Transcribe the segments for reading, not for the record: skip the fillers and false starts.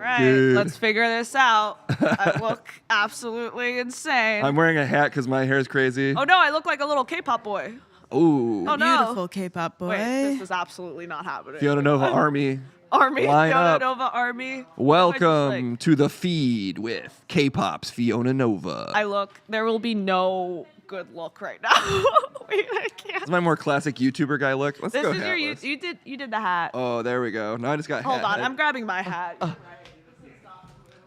right, Dude. let's figure this out. I look absolutely insane. I'm wearing a hat because my hair is crazy. Oh no, I look like a little K-pop boy. Ooh. Oh no. Beautiful K-pop boy. Wait, this is absolutely not happening. Fiona Nova Army. Army, Line Fiona up. Nova Army. Welcome to the feed with K-pop's Fiona Nova. There will be no good look right now. Wait, I can't. This is my more classic YouTuber guy look. Let's This go is your hatless. you did the hat. Oh, there we go. Now I just got Hold hat. on, I'm grabbing my hat.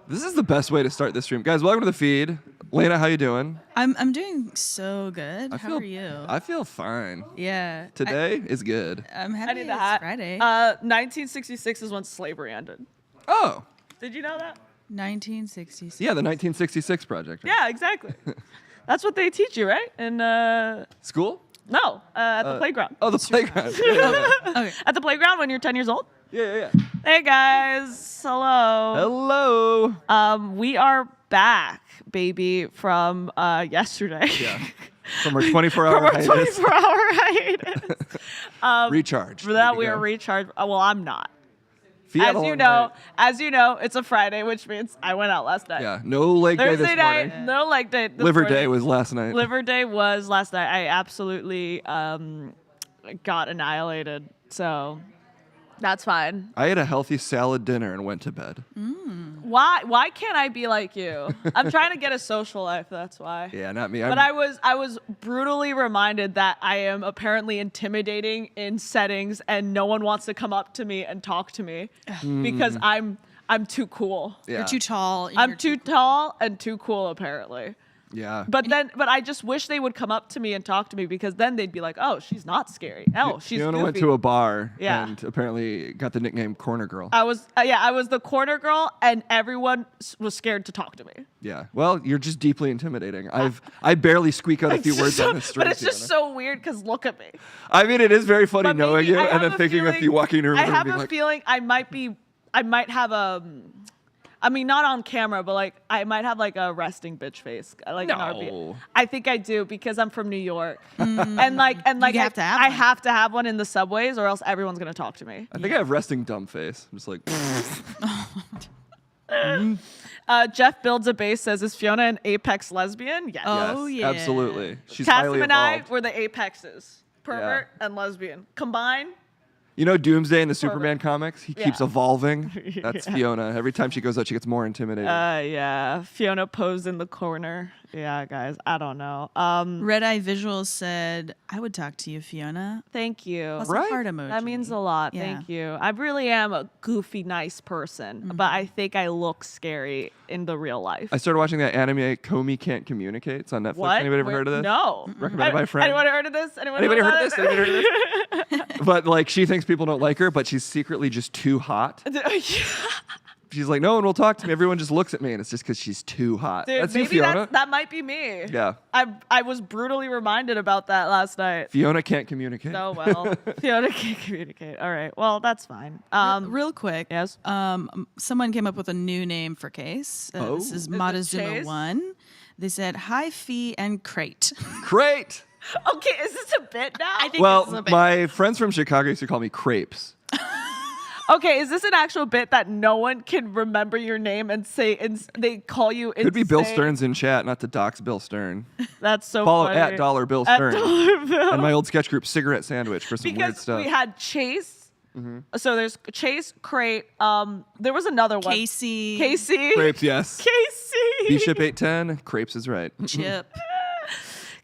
This is the best way to start this stream. Guys, welcome to the feed. Lena, how you doing? I'm doing so good. How are you? I feel fine. Yeah. Today is good. I'm I happy need it's the hat. Friday. 1966 is when slavery ended. Oh, Did you know that? 1966. yeah, the 1966 project. Yeah, exactly. That's what they teach you, right? In School? no, at the playground. Oh, the playground. Yeah. Okay. At the playground when you're 10 years old. Yeah. Hey guys, hello. Hello. We are back, baby, from yesterday. Yeah. From our 24-hour From our hiatus. 24-hour hiatus. Recharged. For that, Ready to we are go. recharged. Well, I'm not. If you had a As you long know, night- it's a Friday, which means I went out last night. Yeah, no leg day Thursday this morning. night, no leg day. this Liver morning. day was last night. Liver day was last night. I absolutely got annihilated. So that's fine. I ate a healthy salad dinner and went to bed. Why can't I be like you? I'm trying to get a social life. That's why. Yeah, not me. But I was brutally reminded that I am apparently intimidating in settings, and no one wants to come up to me and talk to me because I'm too cool. yeah. You're too tall. and I'm you're too tall and too cool apparently. Yeah. But I just wish they would come up to me and talk to me because then they'd be like, oh, she's not scary. Oh, she's Fiona goofy. went to a bar Yeah. and apparently got the nickname Corner Girl. I was the corner girl, and everyone was scared to talk to me. Yeah. Well, you're just deeply intimidating. I barely squeak out a few words on this stream. But it's just Fiona. so weird because look at me. I mean, it is very funny But knowing maybe you I and have then a thinking of feeling- you walking in a room I and have being a like, feeling I might have I mean, not on camera, but like I might have like a resting bitch face. Like an RB. No. I think I do because I'm from New York, and like You have to have I one. have to have one in the subways, or else everyone's gonna talk to me. I think I have resting dumb face. I'm just like, Jeff builds a base says, "Is Fiona an apex lesbian?" Yes. Oh, yes, yeah. absolutely. She's highly Cassim and I evolved. were the apexes, pervert and lesbian combined. You know Doomsday in the Superman comics? He keeps Yeah. evolving. That's Yeah. Fiona. Every time she goes out, she gets more intimidating. Yeah. Fiona posed in the corner. Yeah, guys. I don't know. Red Eye Visuals said, I would talk to you, Fiona. Thank you. Plus Right? a heart emoji. That means a lot. Yeah. Thank you. I really am a goofy, nice person, but I think I look scary in the real life. I started watching that anime, Comey Can't Communicate. It's on Netflix. What? Anybody ever Where- heard of this? No. Recommended by a friend. Anyone heard of this? Anybody know heard about of this? it? Anybody heard of this? But like, she thinks people don't like her, but she's secretly just too hot. She's like, no one will talk to me. Everyone just looks at me, and it's just because she's too hot. Dude, That's you, maybe Fiona. that might be me. Yeah. I was brutally reminded about that last night. Fiona can't communicate. So well. Fiona can't communicate. All right. Well, that's fine. Real quick. Yes. Someone came up with a new name for Case. This is Chase? Montezuma1. They said, hi, Fee and Crate. Great. Okay, is this a bit now? I think Well, this is a bit. my friends from Chicago used to call me Crepes. Okay, is this an actual bit that no one can remember your name and say, and they call you insane? Could be Bill Stearns in chat, not to dox Bill Stern. That's so Follow funny. at Dollar Bill At Stern. Dollar Bill. And my old sketch group, Cigarette Sandwich, for some weird Because stuff. we had Chase. So there's Chase, Crate. There was another one. Casey. Casey. Crepes, yes. Casey. Bishop 810, Crepes is right. Chip.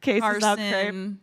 Casey's not Crate. Carson.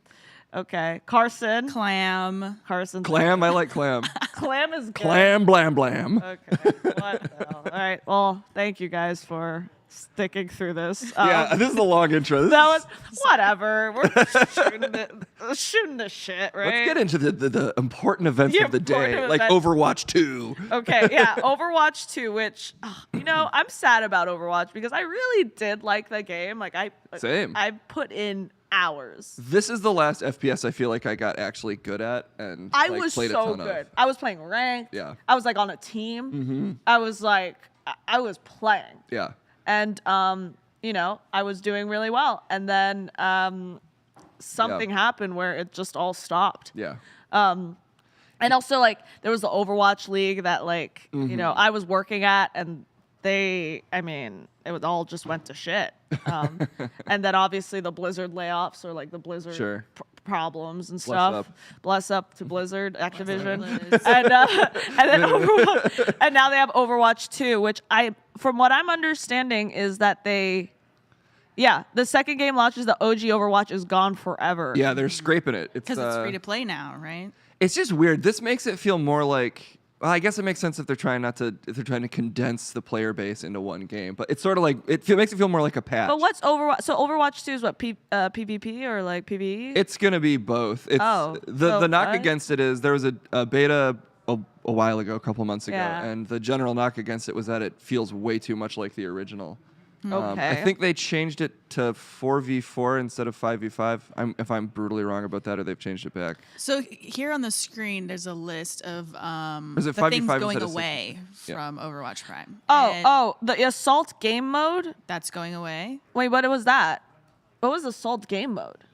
Okay. Carson. Clam. Carson's Clam, I like clam. Clam is good. Clam, blam, blam. Okay. What the hell? All right. Well, thank you guys for sticking through this. Yeah, this is the long intro. This That is- was whatever. We're shooting the shit, right? Let's get into the important events The of the day, important like events. Overwatch 2. Okay, yeah, Overwatch 2, which I'm sad about Overwatch because I really did like the game. Like Same. I put in hours. This is the last FPS I feel like I got actually good at, and I like, was played a so ton good. of. I was playing ranked. Yeah. I was like on a team. I was like I was playing. Yeah. And I was doing really well. And then something happened where it just all stopped. Yeah. And also like there was the Overwatch League that like, I was working at, and it all just went to shit. And then obviously the Blizzard layoffs or like the Blizzard Sure. problems and Bless stuff. up. Bless up to Blizzard, Activision. Blizz. And then Overwatch, and now they have Overwatch 2, which from what I'm understanding is that they Yeah, the second game launches, the OG Overwatch is gone forever. Yeah, they're scraping it. Because it's free to play now, right? It's just weird. This makes it feel more like. Well, I guess it makes sense if they're trying to condense the player base into one game. But it's sort of like makes it feel more like a patch. But what's Overwatch? So Overwatch 2 is what PvP or like PvE? It's gonna be both. It's, the knock against it is there was a beta a while ago, a couple months ago, and the general knock against it was that it feels way too much like the original. Okay. I think they changed it to 4v4 instead of 5v5. If I'm brutally wrong about that, or they've changed it back. So here on the screen, there's a list of Is it the 5v5 things instead going of 6v6? away Yeah. from Overwatch Prime. The Assault game mode? That's going away. Wait, what was that? What was Assault game mode?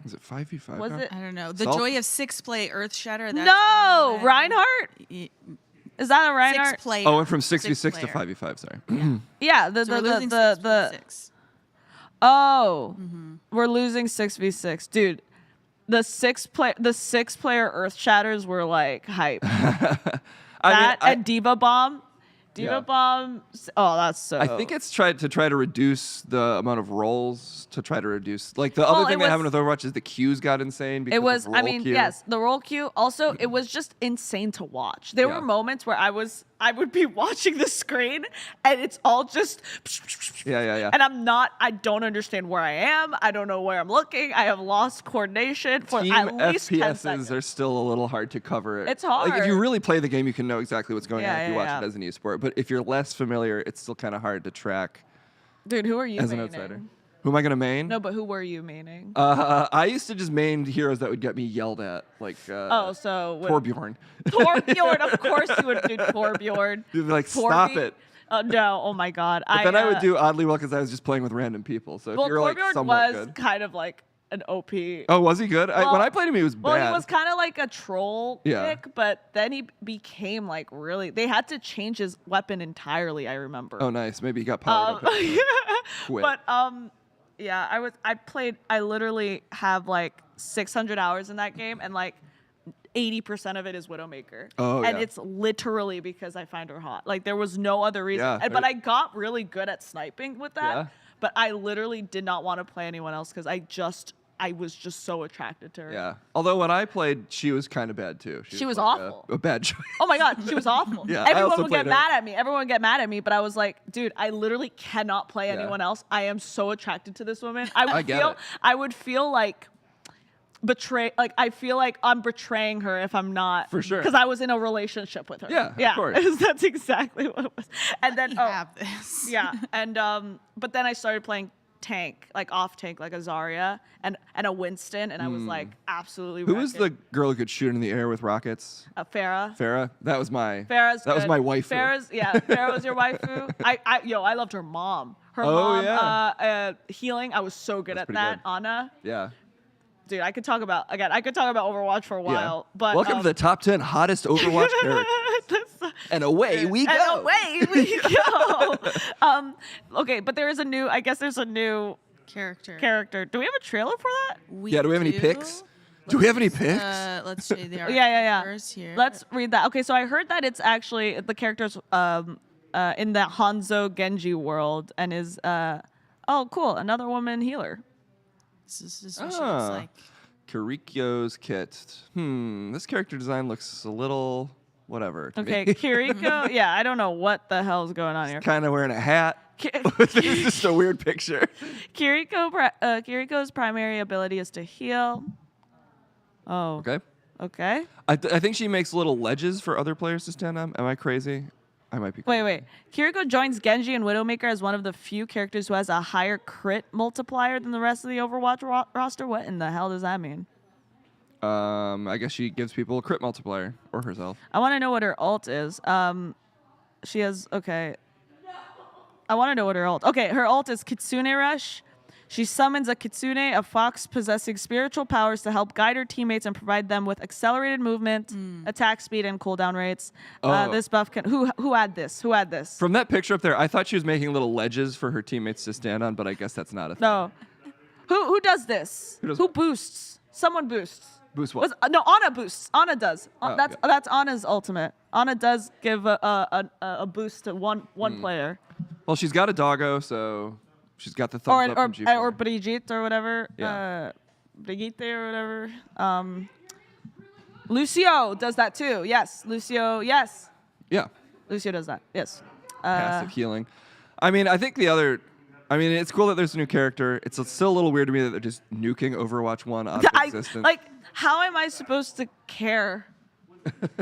Is it 5v5? Was now? it? I don't know. The Salt? joy of 6-play Earth Shatter. That's No, going away. Reinhardt? Is that a Reinhardt? 6-player. Oh, it went from 6v6 to player. 5v5. Sorry. Yeah, So we're losing 6v6. Oh, we're losing 6v6, dude. The six player Earth Shatters were like hype. And Diva Bomb. Diva Bomb. Oh, that's so. I think it's try to reduce the amount of rolls to try to reduce. Like the other thing they have with Overwatch is the queues got insane. Because It was. of roll I mean, queue. yes, the roll queue. Also, it was just insane to watch. There were moments where I would be watching the screen and it's all just. Yeah. And I don't understand where I am. I don't know where I'm looking. I have lost coordination for Team at least 10 seconds. FPSs are still a little hard to cover. It's Like if hard. you really play the game, you can know exactly what's going on if you watch yeah. it as an esport. But if you're less familiar, it's still kind of hard to track Dude, who are you as an maining? outsider. Who am I gonna main? No, but who were you maining? I used to just main heroes that would get me yelled at, like so Torbjorn. Torbjorn, of course you would do Torbjorn. You'd be like, stop it. No, oh my God. But then I would do oddly well because I was just playing with random people. So if you're like Torbjorn somewhat was good. kind of like an OP. Oh, was he good? When I played him, he was bad. Well, he was kind of like a troll pick, Yeah. but then he became like really. They had to change his weapon entirely. I remember. Oh, nice. Maybe he got powered up. Quit. But yeah, I literally have like 600 hours in that game, and like 80% of it is Widowmaker. Oh, and yeah. it's literally because I find her hot. Like there was no other reason. Yeah, But I got really good at sniping with that. Yeah. But I literally did not want to play anyone else because I was just so attracted to her. Yeah. Although when I played, she was kind of bad too. She was like awful. A bad choice. Oh my God, she was awful. Yeah, I Everyone also would get played her. mad at me. Everyone would get mad at me, but I was like, dude, I literally cannot play anyone else. I am so attracted to this woman. I would feel like I feel like I'm betraying her if I'm not. For sure. Because I was in a relationship with her. Yeah, of course. That's exactly what it was. And then Have this. yeah, and but then I started playing tank, like off tank, like a Zarya and a Winston, and I was like absolutely. Who was the wrecking. girl who could shoot in the air with rockets? Farah? Farah. That was my. Farah's That was good. my waifu. Farah was your waifu. I loved her mom. Her Oh, mom, yeah. Healing. I was so good That's at pretty that. good. Anna, Yeah. dude, I could talk about Overwatch for a while. But Welcome to the top 10 hottest Overwatch characters. And away we go. And away we go. Okay, but there's a new character. Do we have a trailer for that? Yeah, do we have any picks? Do we have any picks? Let's see. There are Yeah. pictures here. Let's read that. Okay, so I heard that it's actually the characters in the Hanzo Genji world and is oh cool, another woman healer. This is what she looks like. Kirikou's kit. This character design looks a little whatever. to Okay, me. Kirikou. Yeah, I don't know what the hell's going on here. Kind of wearing a hat. This is just a weird picture. Kirikou's primary ability is to heal. Oh. Okay. Okay. I think she makes little ledges for other players to stand on. Am I crazy? I might be. Wait. Kiriko joins Genji and Widowmaker as one of the few characters who has a higher crit multiplier than the rest of the Overwatch roster. What in the hell does that mean? I guess she gives people a crit multiplier or herself. I want to know what her ult is. She has okay. I want to know what her ult. Okay, her ult is Kitsune Rush. She summons a kitsune, a fox possessing spiritual powers to help guide her teammates and provide them with accelerated movement, attack speed, and cooldown rates. This buff can. Who had this? Who had this? From that picture up there, I thought she was making little ledges for her teammates to stand on, but I guess that's not a thing. No. Who does this? does Who what? boosts? Someone boosts. Boost what? No, Ana boosts. Ana does. Oh, That's Ana's ultimate. Ana does give a boost to one player. Well, she's got a doggo, so She's got the thumbs up from G4. or Brigitte or whatever. Yeah. Brigitte or whatever. Lucio does that too. Yes, Lucio. Yes, Yeah. Lucio does that. Yes. Passive healing. I mean, I think it's cool that there's a new character. It's still a little weird to me that they're just nuking Overwatch 1 out of existence. How am I supposed to care?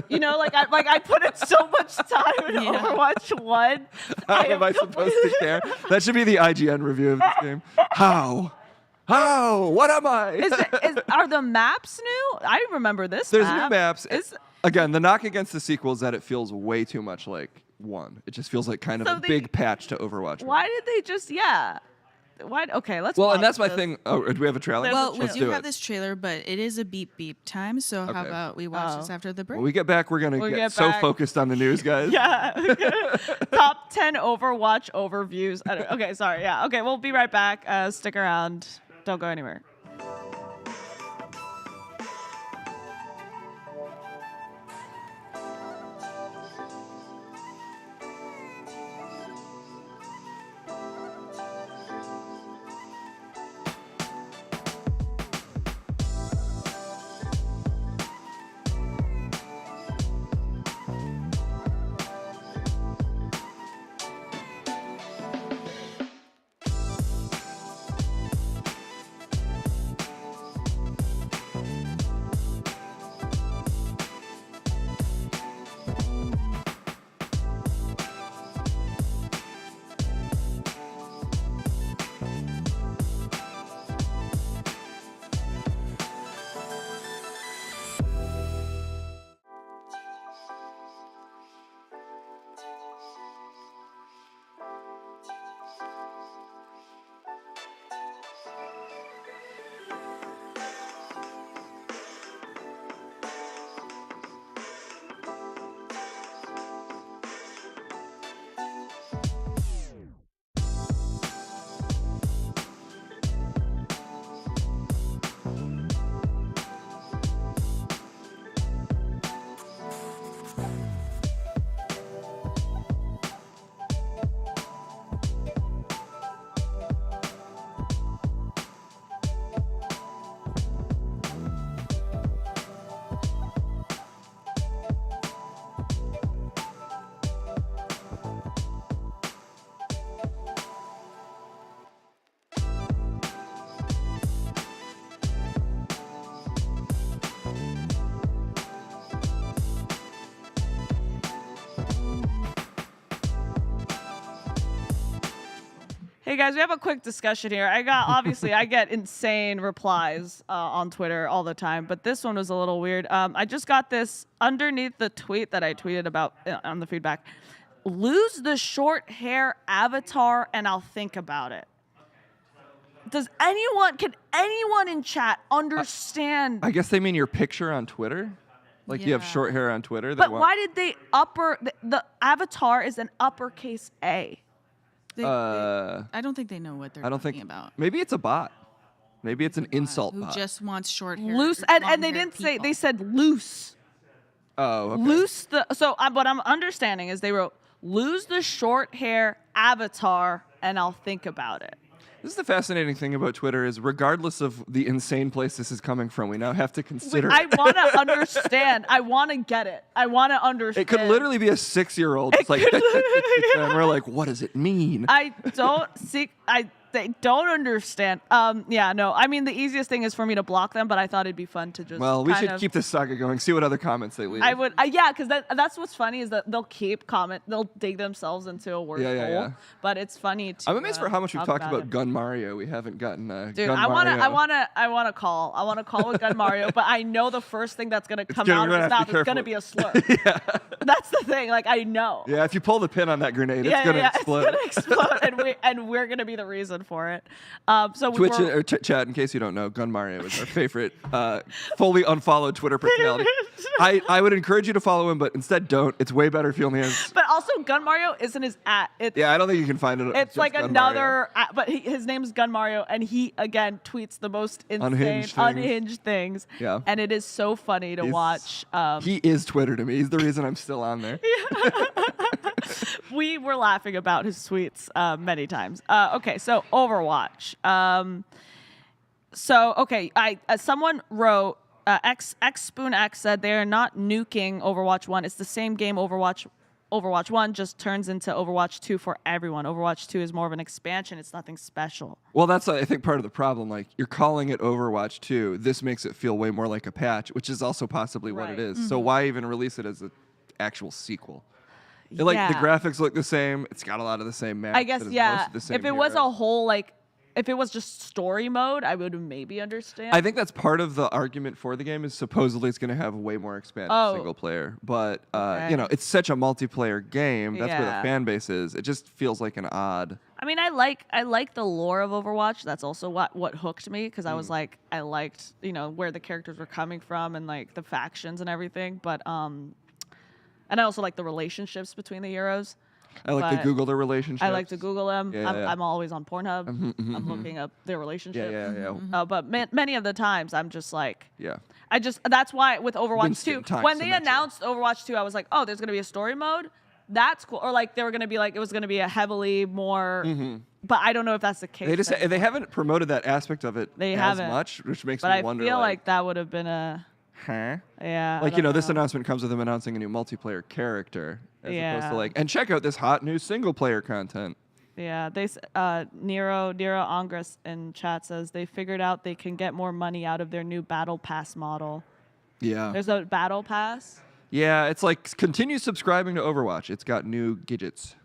You know, I put in so much time in Overwatch 1. How am I supposed to care? That should be the IGN review of this game. How? What am I? Are the maps new? I remember this There's map. new maps. Again, the knock against the sequel is that it feels way too much like 1. It just feels like kind of big patch to Overwatch 1. Why did they just, Why? Okay, let's Well, watch and that's my this. thing. Oh, do we have a trailer? Well, we Let's do have this trailer, but it is a beep beep time. So how Okay. about we watch this after the break? When we get back, we're going to get so back. focused on the news, guys. Yeah. Top 10 Overwatch overviews. Okay, sorry. Yeah. Okay, we'll be right back. Stick around. Don't go anywhere. Hey guys, we have a quick discussion here. I get insane replies on Twitter all the time, but this one was a little weird. I just got this underneath the tweet that I tweeted about on the feedback. Lose the short hair avatar and I'll think about it. Can anyone in chat understand? I guess they mean your picture on Twitter? Like you have short hair on Twitter? But why did they the avatar is an uppercase A? I don't think they know what they're talking about. Maybe it's a bot. Maybe it's an insult Who bot. just wants short hair. Loose, and they didn't say. They said loose. Oh, okay. Loose what I'm understanding is they wrote lose the short hair avatar and I'll think about it. This is the fascinating thing about Twitter is regardless of the insane place this is coming from, we now have to consider I want to understand. I want to get it. I want to understand. It could literally be a 6-year-old. It's like, and we're like, what does it mean? They don't understand. I mean, the easiest thing is for me to block them, but I thought it'd be fun to just. Well, we should keep this saga going. See what other comments they leave. I would, because that's what's funny is that they'll dig themselves into a word hole. Yeah. But it's funny to. I'm amazed for how much we've talked about it. Gun Mario. We haven't gotten. Dude, Gun I want Mario. to call. I want to call with Gun Mario, but I know the first thing that's gonna come gonna- out of we're his gonna have mouth to be is gonna be a slur. Yeah. That's the thing. Like I know. Yeah, if you pull the pin on that grenade, it's gonna explode. It's gonna explode, and we're gonna be the reason for it. So we Twitch or chat, in case you don't know, Gun Mario is our favorite fully unfollowed Twitter personality. I would encourage you to follow him, but instead don't. It's way better if he only has. But also, Gun Mario isn't his @. Yeah, I don't think you can find it. It's just like Gun another, but his name is Gun Mario, and he again tweets the most insane, unhinged things. Yeah. And it is so funny to watch. He is Twitter to me. He's the reason I'm still on there. We were laughing about his tweets many times. Okay, so Overwatch. Someone wrote, X Spoon X said they're not nuking Overwatch 1. It's the same game Overwatch 1 just turns into Overwatch 2 for everyone. Overwatch 2 is more of an expansion. It's nothing special. Well, that's, I think, part of the problem. Like, you're calling it Overwatch 2. This makes it feel way more like a patch, which is also possibly what it Right. is. So why even release it as an actual sequel? Like, the graphics look the same. It's got a lot of the same maps. I guess, it has yeah. most of the same If it was heroes. a whole, like, if it was just story mode, I would maybe understand. I think that's part of the argument for the game is supposedly it's going to have way more expanded single player. But, Okay. you know, it's such a multiplayer game. That's where Yeah. the fan base is. It just feels like an odd. I mean, I like the lore of Overwatch. That's also what hooked me because I was like, I liked, you know, where the characters were coming from and like the factions and everything. But and I also like the relationships between the heroes. I like to But Google their relationships. I like to Google them. Yeah, yeah. I'm always on Pornhub. I'm looking up their relationship. Yeah. But many of the times I'm just like, Yeah. that's why with Overwatch Winston 2, time when they symmetry. announced Overwatch 2, I was like, oh, there's going to be a story mode. That's cool. Or like they were going to be like, it was going to be a heavily more, but I don't know if that's the case. They just they haven't promoted that aspect of it They as haven't. much, which makes but me I wonder. feel like that would have been huh? yeah. Like, I you know, don't this announcement comes with them announcing a new multiplayer character, as opposed Yeah. to like, and check out this hot new single player content. Yeah, Nero Angres in chat says they figured out they can get more money out of their new battle pass model. Yeah. There's a battle pass. Yeah, it's like continue subscribing to Overwatch. It's got new gadgets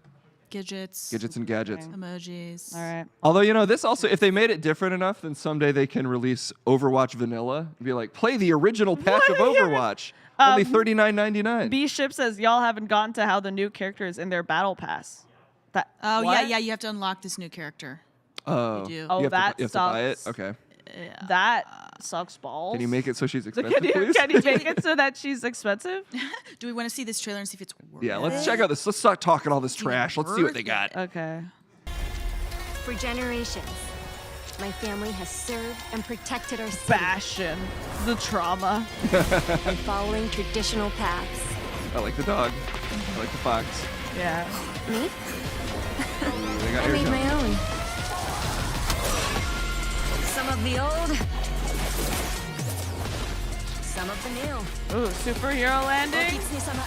Gadgets, and gadgets. Okay. emojis. All right. Although, you know, this also, if they made it different enough, then someday they can release Overwatch Vanilla and be like, play the original patch of Overwatch. Only $39.99. B Ship says y'all haven't gotten to how the new character is in their battle pass. That Oh what? yeah. You have to unlock this new character. Oh, You do. Oh, you have that to buy it? sucks. Okay. That sucks balls. Can you make it so she's expensive, Can you, please? can you make it so that she's expensive? Do we want to see this trailer and see if it's worth Yeah, it? let's check out this. Let's start talking all this See what trash. Let's see what they worth got. Okay. For generations, my family has served and protected our city Bastion. The trauma. by following traditional paths. I like the dog. I like the fox. Yeah. Me? They got I made air my own. Some of the old, some of the new. Ooh, superhero landing. 狐様、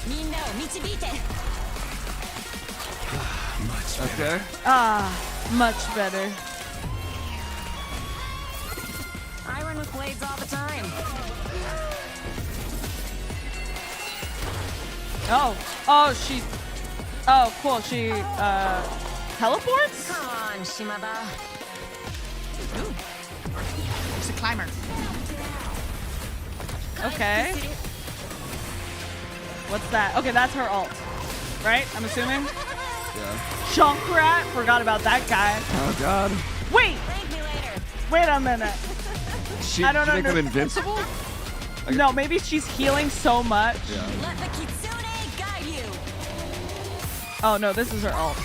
みんなを導いて。 Okay. Much better. I run with blades all the time. Oh, cool. She teleports? Come on, Shimada. It's a climber. Okay. What's that? Okay, that's her ult. Right? I'm assuming. Yeah. Junkrat. Forgot about that guy. Oh, God. Wait. Thank me later. Wait a minute. She, I don't make them under- invincible? No, maybe she's healing so much. Yeah. Let the Kitsune guide you. Oh no, this is her ult.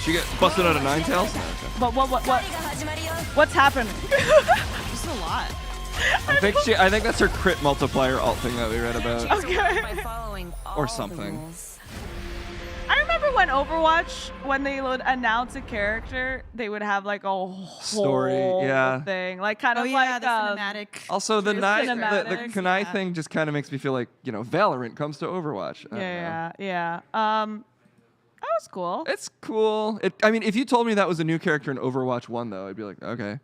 She get busted out of nine tails? No, okay. But what? 旅が始まるよ。 What's happening? This is a lot. I think that's her crit multiplier alt thing that we read about. Okay. By following all Or the something. rules. I remember when Overwatch, when they would announce a character, they would have like a whole Story, yeah. thing, like kind Oh of yeah, like the cinematic. Also, the Cinematic, Kunai yeah. thing just kind of makes me feel like, you know, Valorant comes to Overwatch. I don't know. Yeah. That was cool. It's cool. I mean, if you told me that was a new character in Overwatch 1, though, I'd be like, okay.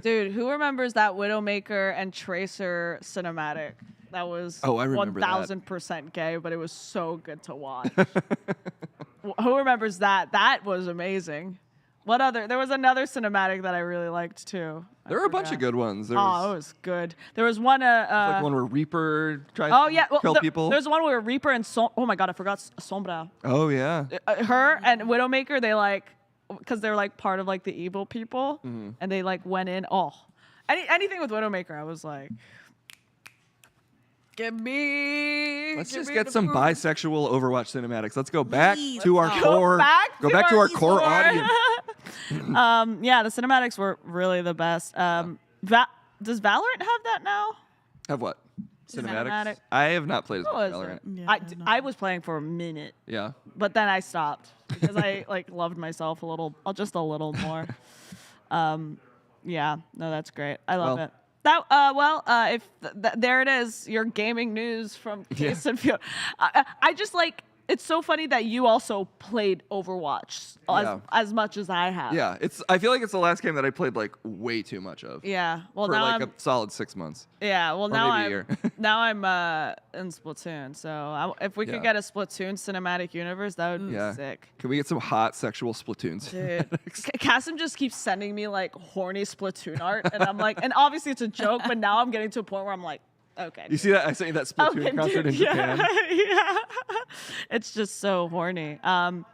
Dude, who remembers that Widowmaker and Tracer cinematic? That was Oh, I remember that. 1000% gay, but it was so good to watch. Who remembers that? That was amazing. What other? There was another cinematic that I really liked too. There were a bunch of good ones. There Oh, was it was good. There was one. like one where Reaper tries Oh to yeah, well, kill people. There's one where Reaper and oh my god, I forgot Sombra. Oh, yeah. Her and Widowmaker, they like, because they're like part of like the evil people, and they like went in. Oh, anything with Widowmaker, I was like, give me. Let's give just me get the some food. bisexual Overwatch cinematics. Let's go back Please, to our let's core. Go back to our core core. audience. Yeah, the cinematics were really the best. Does Valorant have that now? Have what? Cinematics. I have not played as What much was Valorant. it? Yeah, I was playing for a minute, Yeah. but then I stopped because I like loved myself a little, just a little more. Yeah, no, that's great. I love Well- it. That if there it is, your gaming news from Case and Fiona. I just like. It's so funny that you also played Overwatch Yeah. as much as I have. Yeah, I feel like it's the last game that I played like way too much of. Yeah. Well, For now like I'm. a solid 6 months. Yeah. Well, now maybe a I'm. year. Now I'm in Splatoon. So if we Yeah. could get a Splatoon cinematic universe, that would be Yeah. sick. Can we get some hot sexual Splatoons? Dude, Kasim just keeps sending me like horny Splatoon art, and I'm like, and obviously it's a joke, but now I'm getting to a point where I'm like, okay. You see that? I sent you that Splatoon Okay, concert dude, in Japan. yeah. It's just so horny. All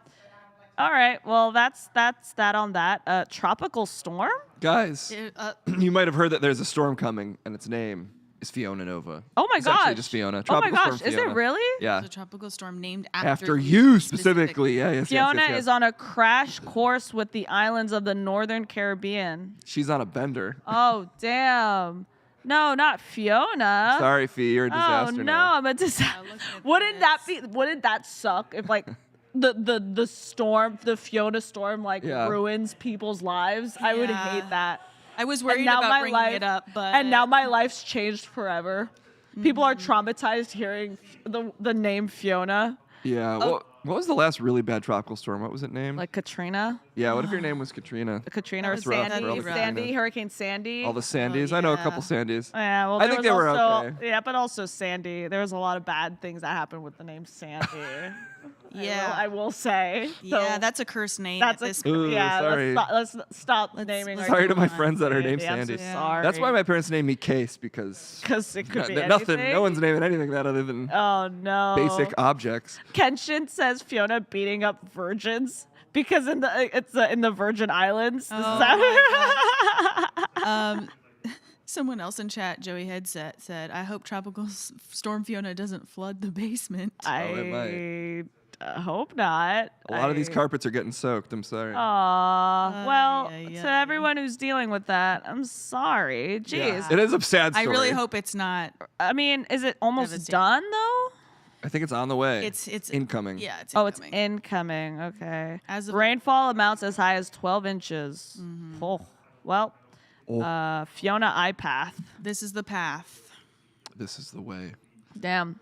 right, well that's that on that. Tropical storm? Guys, Uh, you might have heard that there's a storm coming, and its name is Fiona Nova. Oh my It's actually gosh. just Fiona. Oh my Tropical gosh, storm is Fiona. it really? Yeah. It's a tropical storm named After you specifically. Yeah, yes, Fiona yes, yes, yes. is on a crash course with the islands of the Northern Caribbean. She's on a bender. Oh damn. No, not Fiona. Sorry, Fee, you're a disaster Oh no, now. I'm a disaster. look at Wouldn't that be? Wouldn't that suck if like the storm, the Fiona storm, like Yeah. ruins people's lives? I would Yeah. hate that. I was And worried now about my bringing life, it up, but and now my life's changed forever. People are traumatized hearing the name Fiona, Yeah. What was the last really bad tropical storm? What was it named? like Katrina, yeah, what if your name was Katrina? Katrina or That's rough for Sandy, all the Sandy, Hurricane Sandy. All the Sandys. I know a couple yeah. Sandys. Yeah, well, I there think was they were also, okay. Yeah, but also Sandy. There was a lot of bad things that happened with the name Sandy. yeah, I will say. yeah, So that's a cursed name. that's at a this Ooh, yeah. sorry. Let's stop naming. our Sorry to my children friends that are named Sandy. I'm so Sandy. sorry. That's why my parents named me Case, because it could be nothing. anything. No one's naming anything that other than Oh no. basic objects. Kenshin says Fiona beating up virgins because in the Virgin Islands. This is Oh how- Someone else in chat, Joey Headset, said, "I hope Tropical Storm Fiona doesn't flood the basement." it I hope not. A lot of these carpets are getting soaked. I'm sorry. Aw, well, Ay, ay, to ay. everyone who's dealing with that, I'm sorry. Jeez. It is a sad I story. really hope it's not. I mean, is it almost Devastating. done though? I think it's on the way. It's incoming. Yeah, it's Oh, it's incoming. incoming. Okay. As of- Rainfall amounts as high as 12 inches. Oh, well, Oh. Fiona iPath. This is the path. This is the way. Damn.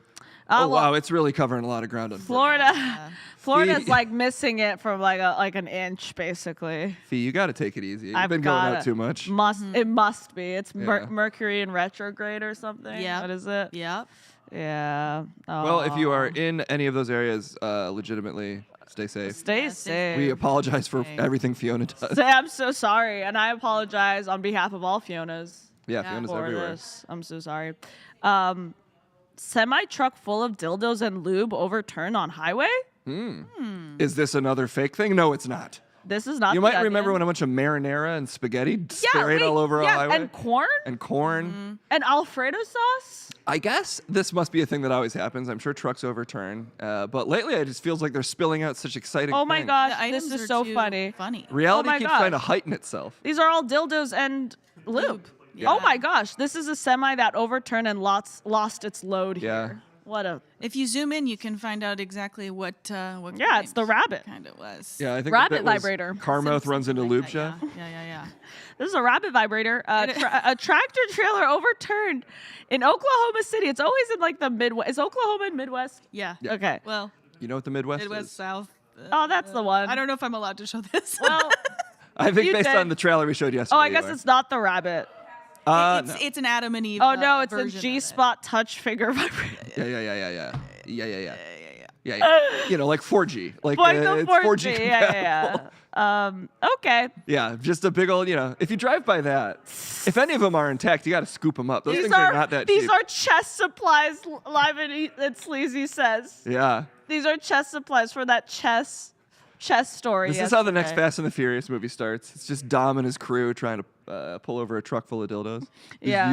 Oh well, wow, it's really covering a lot of ground. Florida's Fee- like missing it from like an inch basically. Fee, you got to take it easy. You've I've been going got out too much. It must be. It's Yeah. Mercury in retrograde or something. Yeah. What is it? Yep. Yeah. Well, if you are Aw. in any of those areas, legitimately stay safe. Stay Yeah, safe. We apologize for Okay. everything Fiona does. I'm so sorry, and I apologize on behalf of all Fionas Yeah, Yeah. Fiona's for everywhere. this. I'm so sorry. Semi truck full of dildos and lube overturned on highway. Is this another fake thing? No, it's not. This is not. You the might remember Onion. when a bunch of marinara and spaghetti Yeah, sprayed wait, all over a yeah, highway. and corn And corn. and Alfredo sauce. I guess this must be a thing that always happens. I'm sure trucks overturn. But lately, it just feels like they're spilling out such exciting Oh my things. gosh, The this items is are so too funny. Funny. Reality Oh my keeps gosh. trying to heighten itself. These are all dildos and lube. Yeah. Oh my gosh, this is a semi that overturned and lost its load Yeah. here. What a If you zoom in, you can find out exactly what. Yeah, it's the rabbit. Kind of was. Yeah, I think Rabbit that was vibrator. Carmouth runs into Something Lube like Chef. that, yeah. This is a rabbit vibrator. A tractor trailer overturned in Oklahoma City. It's always in like the Midwest. Is Oklahoma in Midwest? Yeah. Okay. Well, You know what the Midwest Midwest, is? South. Oh, that's the one. I don't know if I'm allowed to show this. Well, I think You based did. on the trailer we showed yesterday. oh, I you guess are. it's not the rabbit. No. it's an Adam and Eve. Oh no, it's a version of it. G-spot touch finger vibrator. Yeah. You know, like 4G. Like it's 4G compatible. Okay. Yeah, just a big old, if you drive by that, if any of them are intact, you got to scoop them up. Those things are not that these cheap. are chest supplies. Live and Sleazy says Yeah. these are chest supplies for that chess story. This is how the next yesterday. Fast and the Furious movie starts. It's just Dom and his crew trying to pull over a truck full of dildos. Yeah,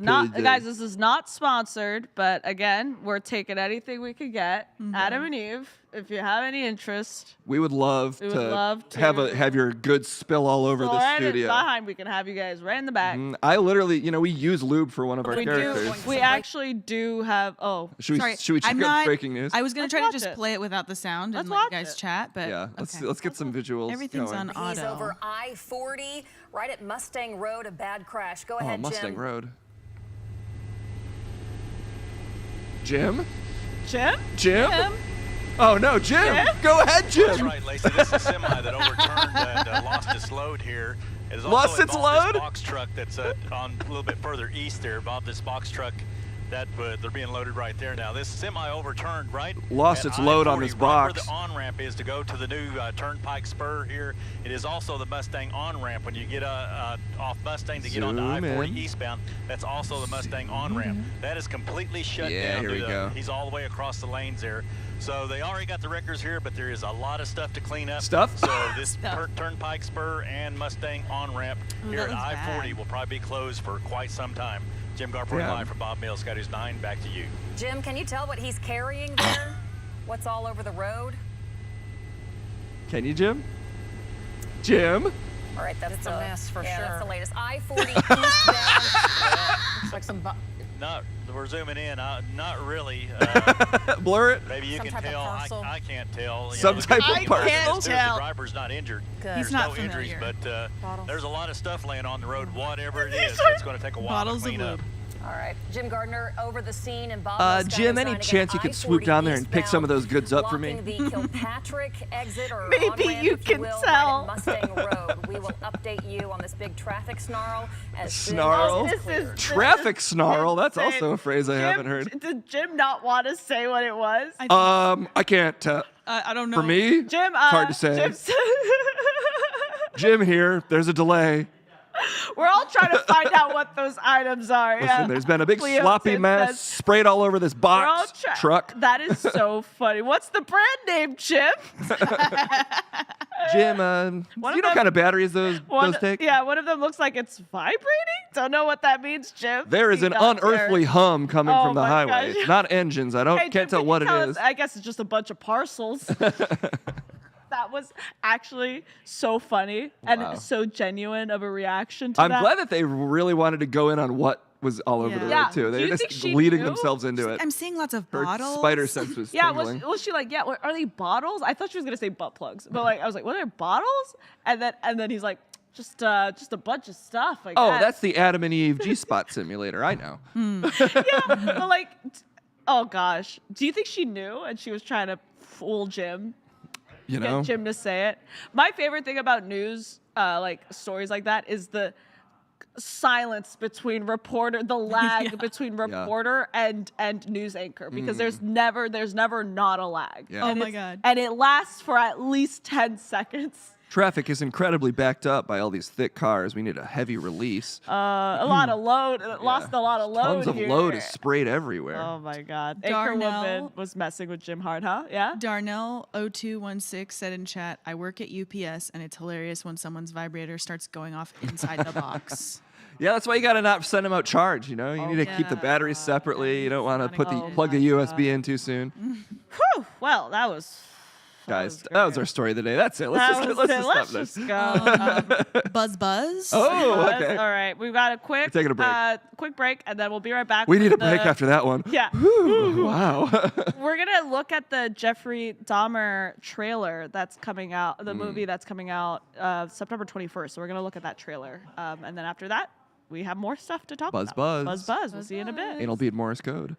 not guys. This is not sponsored, but again, we're taking anything we could get. Adam and Eve. if you have any interest, We would love We would to love to- have your goods spill all over go the right in studio. behind. We can have you guys right in the back. I literally, we use lube for one of our We characters. do. We actually do have. Oh, Should we Sorry, check I'm out not, breaking news? I was gonna Let's try to watch just it. play it without the sound Let's and let you watch guys it. chat, but yeah, let's get some visuals. everything's going. on He's auto. over I-40, right at Mustang Road. A bad crash. Go Oh, ahead, Mustang Jim. Road. Jim? Jim. Jim? Oh no, Jim! Go ahead, Jim. That's right, Lacey. This is a semi that overturned and lost its load here. It is Lost also its involved load? This box truck that's on a little bit further east there. Bob, this box truck that they're being loaded right there now. This semi overturned, right? Lost at its load on I-40, this right box. Where the on-ramp is to go to the new Turnpike Spur here. It is also the Mustang on-ramp when you get off Mustang to get onto Zoom I-40 in. eastbound. That's also the Mustang on-ramp. That is completely shut Yeah, down. here we due to- go. He's all the way across the lanes there. So they already got the wreckers here, but there is a lot of stuff to clean up. Stuff? So this Turnpike Spur and Mustang on-ramp Ooh, here that at looks I-40 bad. will probably be closed for quite some time. Jim Garford Yeah. live from Bob Mills, Scott News 9, back to you. Jim, can you tell what he's carrying there? What's all over the road? Can you, Jim? Jim? All right, that's It's a mess for yeah, sure. that's the latest. I-40 eastbound. Looks like some. Not, we're zooming in. Not really. Blur it. Maybe you Some can type of tell. parcel. I can't tell. You Some know, type of I parcel. can't tell. The driver's not injured. Good. There's He's not no injuries, familiar. but Bottles. there's a lot of stuff laying on the road. Whatever it is, it's going to take a while Bottles to of clean up. lube. All right, Jim Gardner over the scene and Bob Mills, Scott Jim, News any 9 again, chance you could swoop I-40 down there and pick some of those goods up for me? blocking the Kilpatrick exit or Maybe on-ramp, you if can will, tell. right at Mustang Road. We will update you on this big traffic snarl as Snarl? soon as This it's is cleared. Traffic snarl. That's insane. also a phrase I Jim, haven't heard. Did Jim not want to say what it was? I can't tell. I don't know. For me, Jim, it's hard to say. Jim said- Jim here. There's a delay. We're all trying to find out what those items are. Listen, yeah. there's been a big Cleo sloppy said mess that. sprayed all over this We're all box truck. That is so funny. What's the brand name, Jim? Jim, One you of know them- what kind of batteries those take? Yeah, one of them looks like it's vibrating. Don't know what that means, Jim. There is See an down there. unearthly hum coming Oh from the my highway. gosh. It's not engines. I don't Hey, Jim, can't tell can what you it tell is. us- I guess it's just a bunch of parcels. That was actually so funny Wow. and so genuine of a reaction to I'm that. glad that they really wanted to go in on what was all over the Yeah. road too. Do They you just think she leading knew? themselves into it. I'm seeing lots of Her bottles. spider sense was Yeah, tingling. was she like, yeah, are they bottles? I thought she was gonna say butt plugs, but like I was like, what are bottles? And then he's like, just a bunch of stuff. I Oh, guess. that's the Adam and Eve G-spot simulator. I know. But like, oh gosh, do you think she knew and she was trying to fool Jim? You know. Get Jim to say it. My favorite thing about news, like stories like that, is the silence between reporter, the lag between reporter and news anchor, because there's never not a lag. Yeah. And Oh my it's- God. And it lasts for at least 10 seconds. Traffic is incredibly backed up by all these thick cars. We need a heavy release. A lot of load. Lost a lot of load. Tons of here. load is sprayed everywhere. Oh my God. Anchor Darnell. woman was messing with Jim hard, huh? Yeah. Darnell 0216 said in chat, I work at UPS and it's hilarious when someone's vibrator starts going off inside the box. Yeah, that's why you gotta not send them out charged. You know, you need to keep the batteries separately. You don't want to put the plug the USB in too soon. Whew. Well, that was. Guys, that was our story of the day. That's it. Let's just stop this. go. Buzz Buzz. Oh, Buzz. okay. All right, we've got a quick We're taking a break. Quick break, and then we'll be right back. We with need a break the- after that one. Yeah, Whew, wow. we're gonna look at the Jeffrey Dahmer trailer that's coming out, the movie that's coming out September 21st. So we're gonna look at that trailer, and then after that, we have more stuff to talk Buzz about. Buzz. Buzz Buzz. We'll see you in a bit. Anal bead Morse code.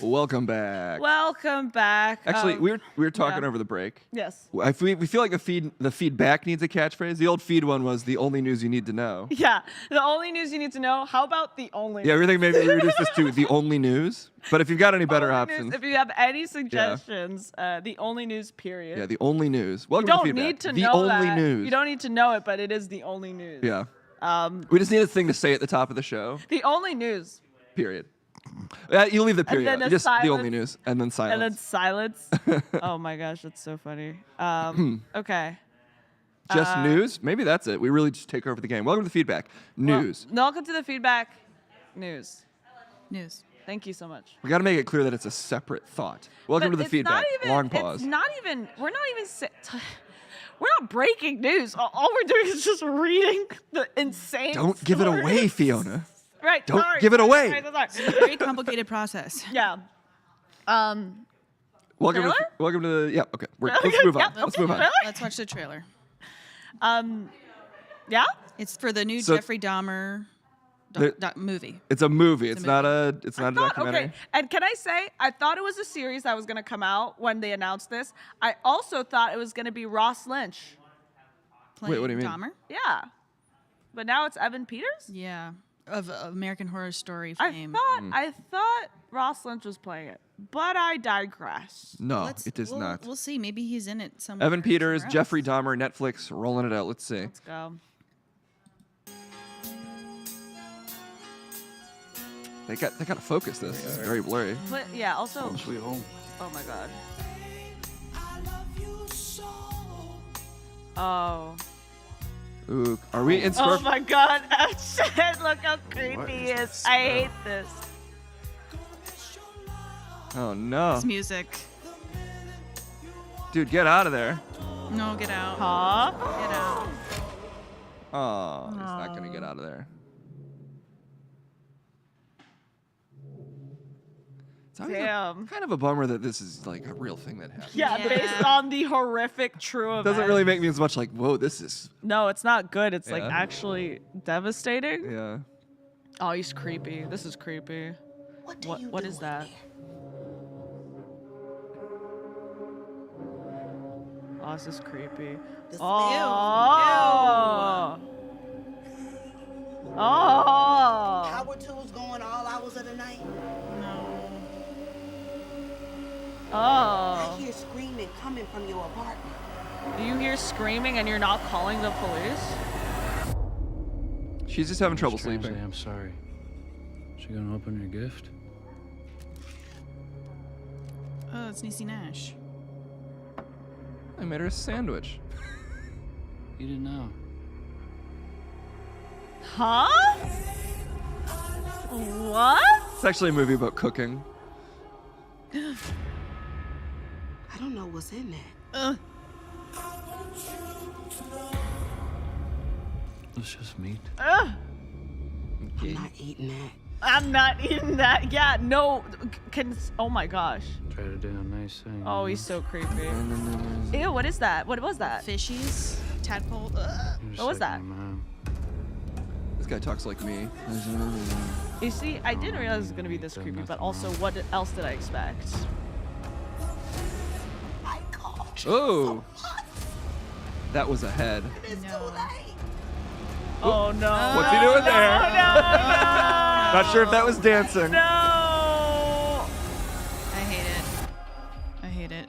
Welcome back. Welcome back. Actually, we were talking yeah. over the break. Yes. We feel like the feedback needs a catchphrase. The old feed one was the only news you need to know. Yeah. The only news you need to know. How about the only? Yeah, everything maybe we reduce this to the only news. But if you've got any better only options, news, if you have any suggestions, the only news. Period. yeah, the only news. Welcome You to don't feedback. need to the know only that. news. You don't need to know it, but it is the only news. Yeah. We just need a thing to say at the top of the show. The only news. Period. You leave the period. then out. a Just the silence. only news, and then silence. And then silence. Oh my gosh, that's so funny. Okay. Just news? Maybe that's it. We really just take over the game. Welcome to the feedback. News. Welcome to the feedback. News. News. Thank you so much. We got to make it clear that it's a separate thought. Welcome But to the it's feedback. not even- Long pause. It's not even. We're not even. We're not breaking news. All we're doing is just reading the insane. Don't give it away, stories. Fiona. Right. Don't sorry, give it sorry, away. sorry. Very complicated process. Yeah. Welcome Trailer? to welcome to the. Yeah. Okay. Let's Okay, move on. yeah, Let's okay, move on. trailer? Let's watch the trailer. Yeah. It's for the new So- Jeffrey Dahmer There- movie. It's a movie. It's a not a. It's not a documentary. Okay. And can I say, I thought it was a series that was going to come out when they announced this. I also thought it was going to be Ross Lynch. Playing what do you mean? Dahmer? Yeah. But now it's Evan Peters? Yeah, of American Horror Story I fame. thought Ross Lynch was playing it, but I digress. No, it is we'll, not. We'll see. Maybe he's in it somewhere. Evan Peters, somewhere Jeffrey else. Dahmer, Netflix, rolling it out. Let's see. Let's go. They got to focus this. It's very blurry. But yeah, also. Sweet home. Oh my god. Oh. Ooh, are we in Oh Scorp- my god. Shit, look how creepy he is. I hate this. Oh no, It's music. dude, get out of there. No, get out. Huh? Get out. Oh, he's not gonna get out of there. It's always Damn. kind of a bummer that this is like a real thing that happened. Yeah, Yeah. based on the horrific true event. Doesn't really make me as much like, whoa, this is. No, it's not good. It's like Yeah. actually devastating. Yeah. Oh, he's creepy. This is creepy. What is that? Oh, this is creepy. Oh. Oh. Power tools going all hours of the night. I Oh. hear screaming coming from your apartment. Do you hear screaming and you're not calling the police? She's just having trouble Translate, sleeping. I'm sorry. She gonna open your gift? Oh, it's Niecy Nash. I made her a sandwich. You didn't know. Huh? What? It's actually a movie about cooking. I don't know what's in that. It's just meat. Ugh. I'm not eating that. I'm not eating that. Yeah, no. Oh my gosh. Try to do a nice thing. Oh, he's so creepy. Ew, what is that? What was that? Fishies. Tadpole. What was that? This guy talks like me. You see, I didn't realize it was gonna be this creepy, but also, what else did I expect? Oh, that was a head. No. Oh no. What's he doing there? No, Not sure if that was dancing. no. I hate it. I hate it.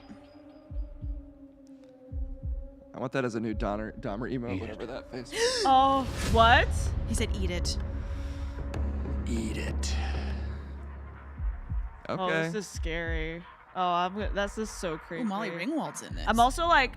I want that as a new Dahmer emote, whatever that face. Oh, what? He said, "Eat it." Eat it. Okay. Oh, this is scary. Oh, that's just so creepy. Oh, Molly Ringwald's in this. I'm also like,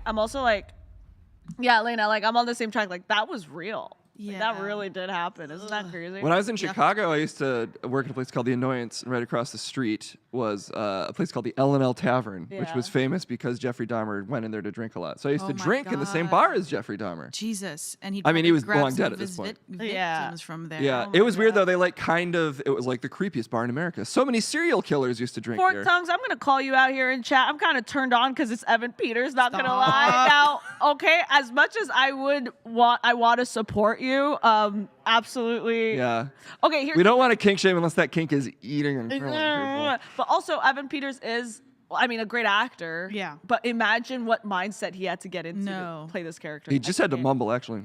yeah, Lena, like I'm on the same track. Like that was real. Like, that Yeah. really did happen. Isn't that crazy? When I was in Chicago, I used to work at a place called The Annoyance, and right across the street was a place called the L&L Tavern, which Yeah. was famous because Jeffrey Dahmer went in there to drink a lot. So I used Oh to my drink in the same God. bar as Jeffrey Dahmer. Jesus, and he. I mean, he was long dead at this point. Yeah. Victims from there. Yeah, Oh it my was weird God. though. They like it was like the creepiest bar in America. So many serial killers used to drink Fork there. tongues, I'm gonna call you out here in chat. I'm kind of turned on because it's Evan Peters. Not gonna Stop. lie. Now, okay, as much as I want to support you. Absolutely. Yeah. Okay, here's We don't want to kink shame unless that kink is eating and killing people. But also, Evan Peters is, I mean, a great actor. Yeah. But imagine what mindset he had to get into No. to play this character. He just had to mumble, actually.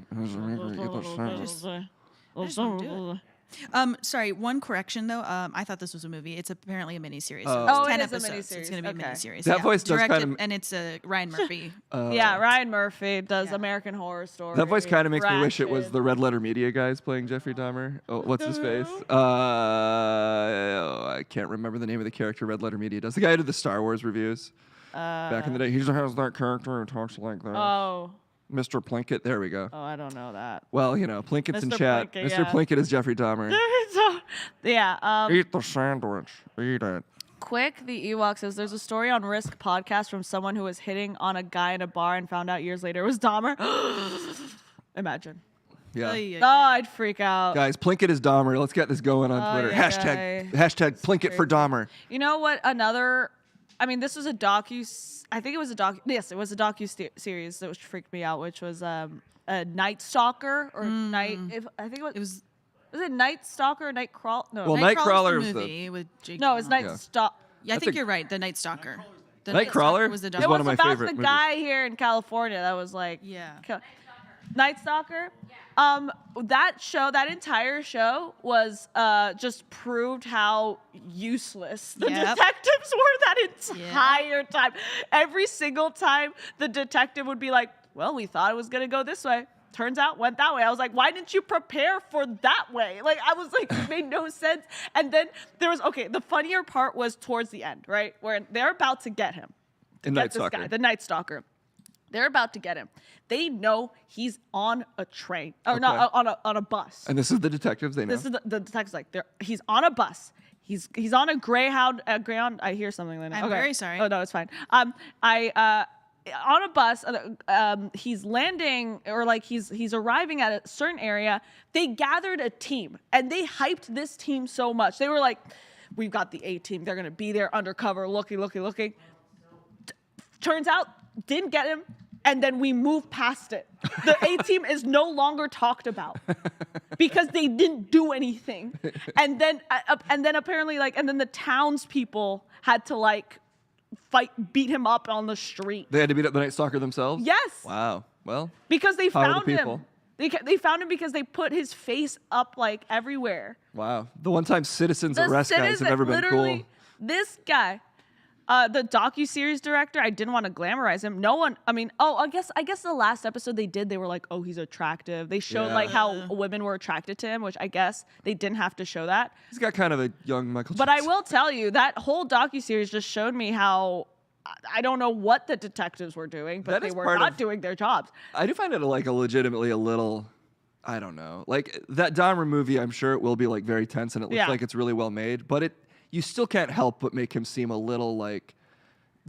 Sorry, one correction though. I thought this was a movie. It's apparently a miniseries. Oh. So Oh, it's it 10 is a episodes. So it's going to be miniseries. a Okay. miniseries. That voice does Directed- kind of- and it's Ryan Murphy. Yeah, Ryan Murphy does American Horror Story. That voice kind of makes me wish it was Ratched. the Red Letter Media guys playing Jeffrey Dahmer. Oh, what's his face? I can't remember the name of the character Red Letter Media does. The guy who did the Star Wars reviews back in the day. He just has that character who talks like that. Oh, Mr. Plinkett. There we go. I don't know that. Well, you know, Plinkett's in Mr. chat. Plinkett, Mr. yeah. Plinkett is Jeffrey Dahmer. So, yeah. Eat the sandwich. Eat it. Quick, the Ewok says there's a story on Risk podcast from someone who was hitting on a guy in a bar and found out years later it was Dahmer. Yeah. Ay, ay, Oh, ay. I'd freak out. Guys, Plinkett is Dahmer. Let's get this going on Twitter. yeah, Hashtag Plinkett for Dahmer. You know what? I mean, this was a I think it was a docu. Yes, it was a series that freaked me out, which was a Night Stalker or Night. I think it was. Was it Night Stalker or Night Crawl? No. Well, Nightcrawler's Nightcrawler the is movie with Jake. no, it's Night Yeah. Stalker. Yeah, I That's think a- you're right. The Night Stalker. The Nightcrawler was the is It dark. one was of my about favorite the movies. guy here in California that was like, Yeah. Night Stalker. That entire show was just proved how useless the Yep. detectives were that Yeah. entire time. Every single time the detective would be like, well, we thought it was gonna go this way. Turns out went that way. I was like, why didn't you prepare for that way? Like, I was like, it made no sense. And then there was, the funnier part was towards the end, right? Where they're about to get him. In Get Night this Stalker. guy, the Night Stalker. They're about to get him. They know he's on a train or not on a bus. And this is the detectives they know. This is the detective's like he's on a bus. He's on a Greyhound. I hear something like that. I'm very sorry. Oh no, it's fine. On a bus. He's landing or like he's arriving at a certain area. They gathered a team and they hyped this team so much. They were like, "We've got the A team. They're gonna be there undercover, looking." Turns out, didn't get him. And then we move past it. The A team is no longer talked about because they didn't do anything. And then apparently and then the townspeople had to beat him up on the street. They had to beat up the Night Stalker themselves? Yes. Wow. Well, Because they Power to found people. him. They found him because they put his face up everywhere. wow. The one-time citizens The arrest guys have citizen- never been literally, cool. This guy, the docuseries director, I didn't want to glamorize him. No one, I mean, I guess the last episode they were like, oh, he's attractive. They showed Yeah. how women were attracted to him, which I guess they didn't have to show that. He's got kind of a young Michael But I Jackson. will tell you, that whole docuseries just showed me how, I don't know what the detectives were doing, but That they is were part not of- doing their jobs. I do find it legitimately a little, I don't know. Like that Dahmer movie, I'm sure it will be very tense and it looks Yeah. like it's really well made, but you still can't help but make him seem a little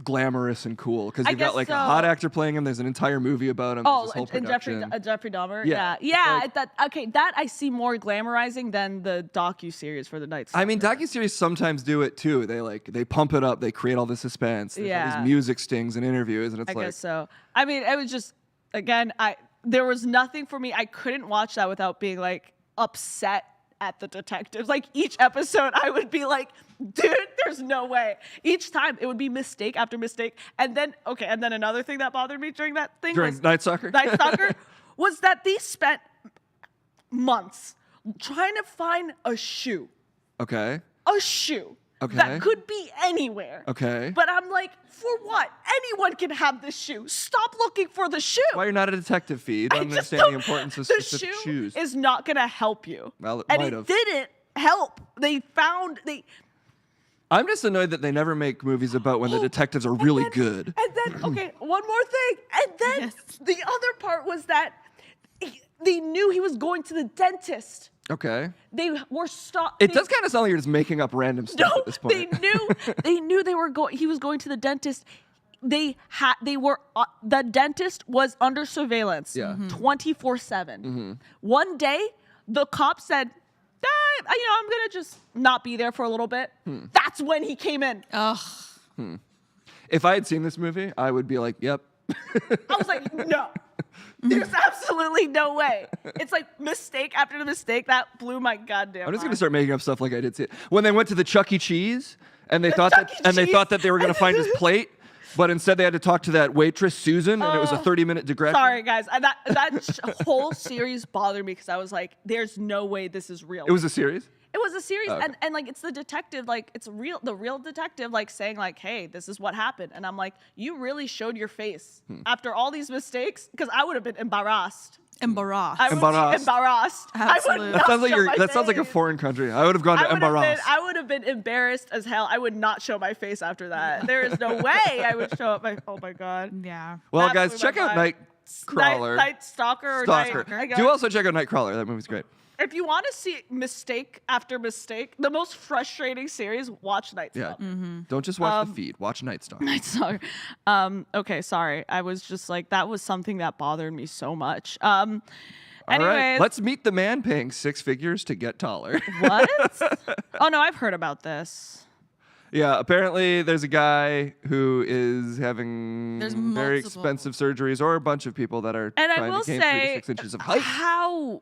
glamorous and cool because I you've got guess a hot so. actor playing him. There's an entire movie about him. There's Oh, this whole and production. Jeffrey Dahmer. Yeah, Yeah. it's That I see more glamorizing than the docu-series for the Night I mean, Stalker. docuseries sometimes do it too. They pump it up. They create all the suspense. There's all Yeah. these music stings and interviews, and it's I guess so. I mean, it was just, again, there was nothing for me. I couldn't watch that without being upset at the detectives. Each episode, I would be like, dude, there's no way. Each time, it would be mistake after mistake. And then another thing that bothered me during that thing during was Night Stalker. Night Stalker was that they spent months trying to find a shoe. Okay. A shoe. Okay. That could be anywhere. Okay. But I'm like, for what? Anyone can have this shoe. Stop looking for the shoe. Why you're not a detective feed? I I just understand the don't- importance of the specific shoe shoes. is not gonna help you. Well, it and might it have. didn't help. I'm just annoyed that they never make movies about when the detectives are really then- good. And then, okay, one more thing. And then Yes. the other part was that they knew he was going to the dentist. Okay. They were stopped. It does kind of sound like you're just making up random stuff No, at this point. they knew he was going to the dentist. The dentist was under surveillance Yeah. 24/7. One day, the cop said, I'm going to just not be there for a little bit. That's when he came in. Ugh. If I had seen this movie, I would be like, yep. I was like, no. There's absolutely no way. It's like mistake after mistake. That blew my goddamn I'm just gonna mind. start making up stuff like I did see it. When they went to the Chuck E. Cheese and they thought Chuck E. they Cheese. thought that they were gonna find his plate, but instead they had to talk to that waitress Susan, and it was a 30-minute digression. Sorry, guys. That whole series bothered me because I was like, "There's no way this is real." It was a series. It was a series, Okay. and like it's the detective, like it's the real detective, like saying like, "Hey, this is what happened," and I'm like, "You really showed your face after all these mistakes," because I would have been embarrassed. Embarrassed. I would Embarrassed. be embarrassed. Absolutely. I would That not sounds like show my that sounds like a face. foreign country. I would have gone to embarrass. I would have been embarrassed as hell. I would not show my face after that. There is no way I would show up my. Oh my god. Yeah. Well, That guys, blew check my out mind. Nightcrawler. Night Stalker or Stalker. Night. Do also check out Nightcrawler. That movie's great. If you want to see mistake after mistake, the most frustrating series, watch Night Yeah. Stalker. Don't just watch the feed. Watch Night Stalker. Night Stalker. Okay, sorry. I was just like, that was something that bothered me so much. All Anyways, right. Let's meet the man paying 6 figures to get taller. what? Oh no, I've heard about this. Yeah, apparently there's a guy who is having There's very multiple. expensive surgeries, or a bunch of people that are And I trying will to gain 3 to say, 6 inches of height. how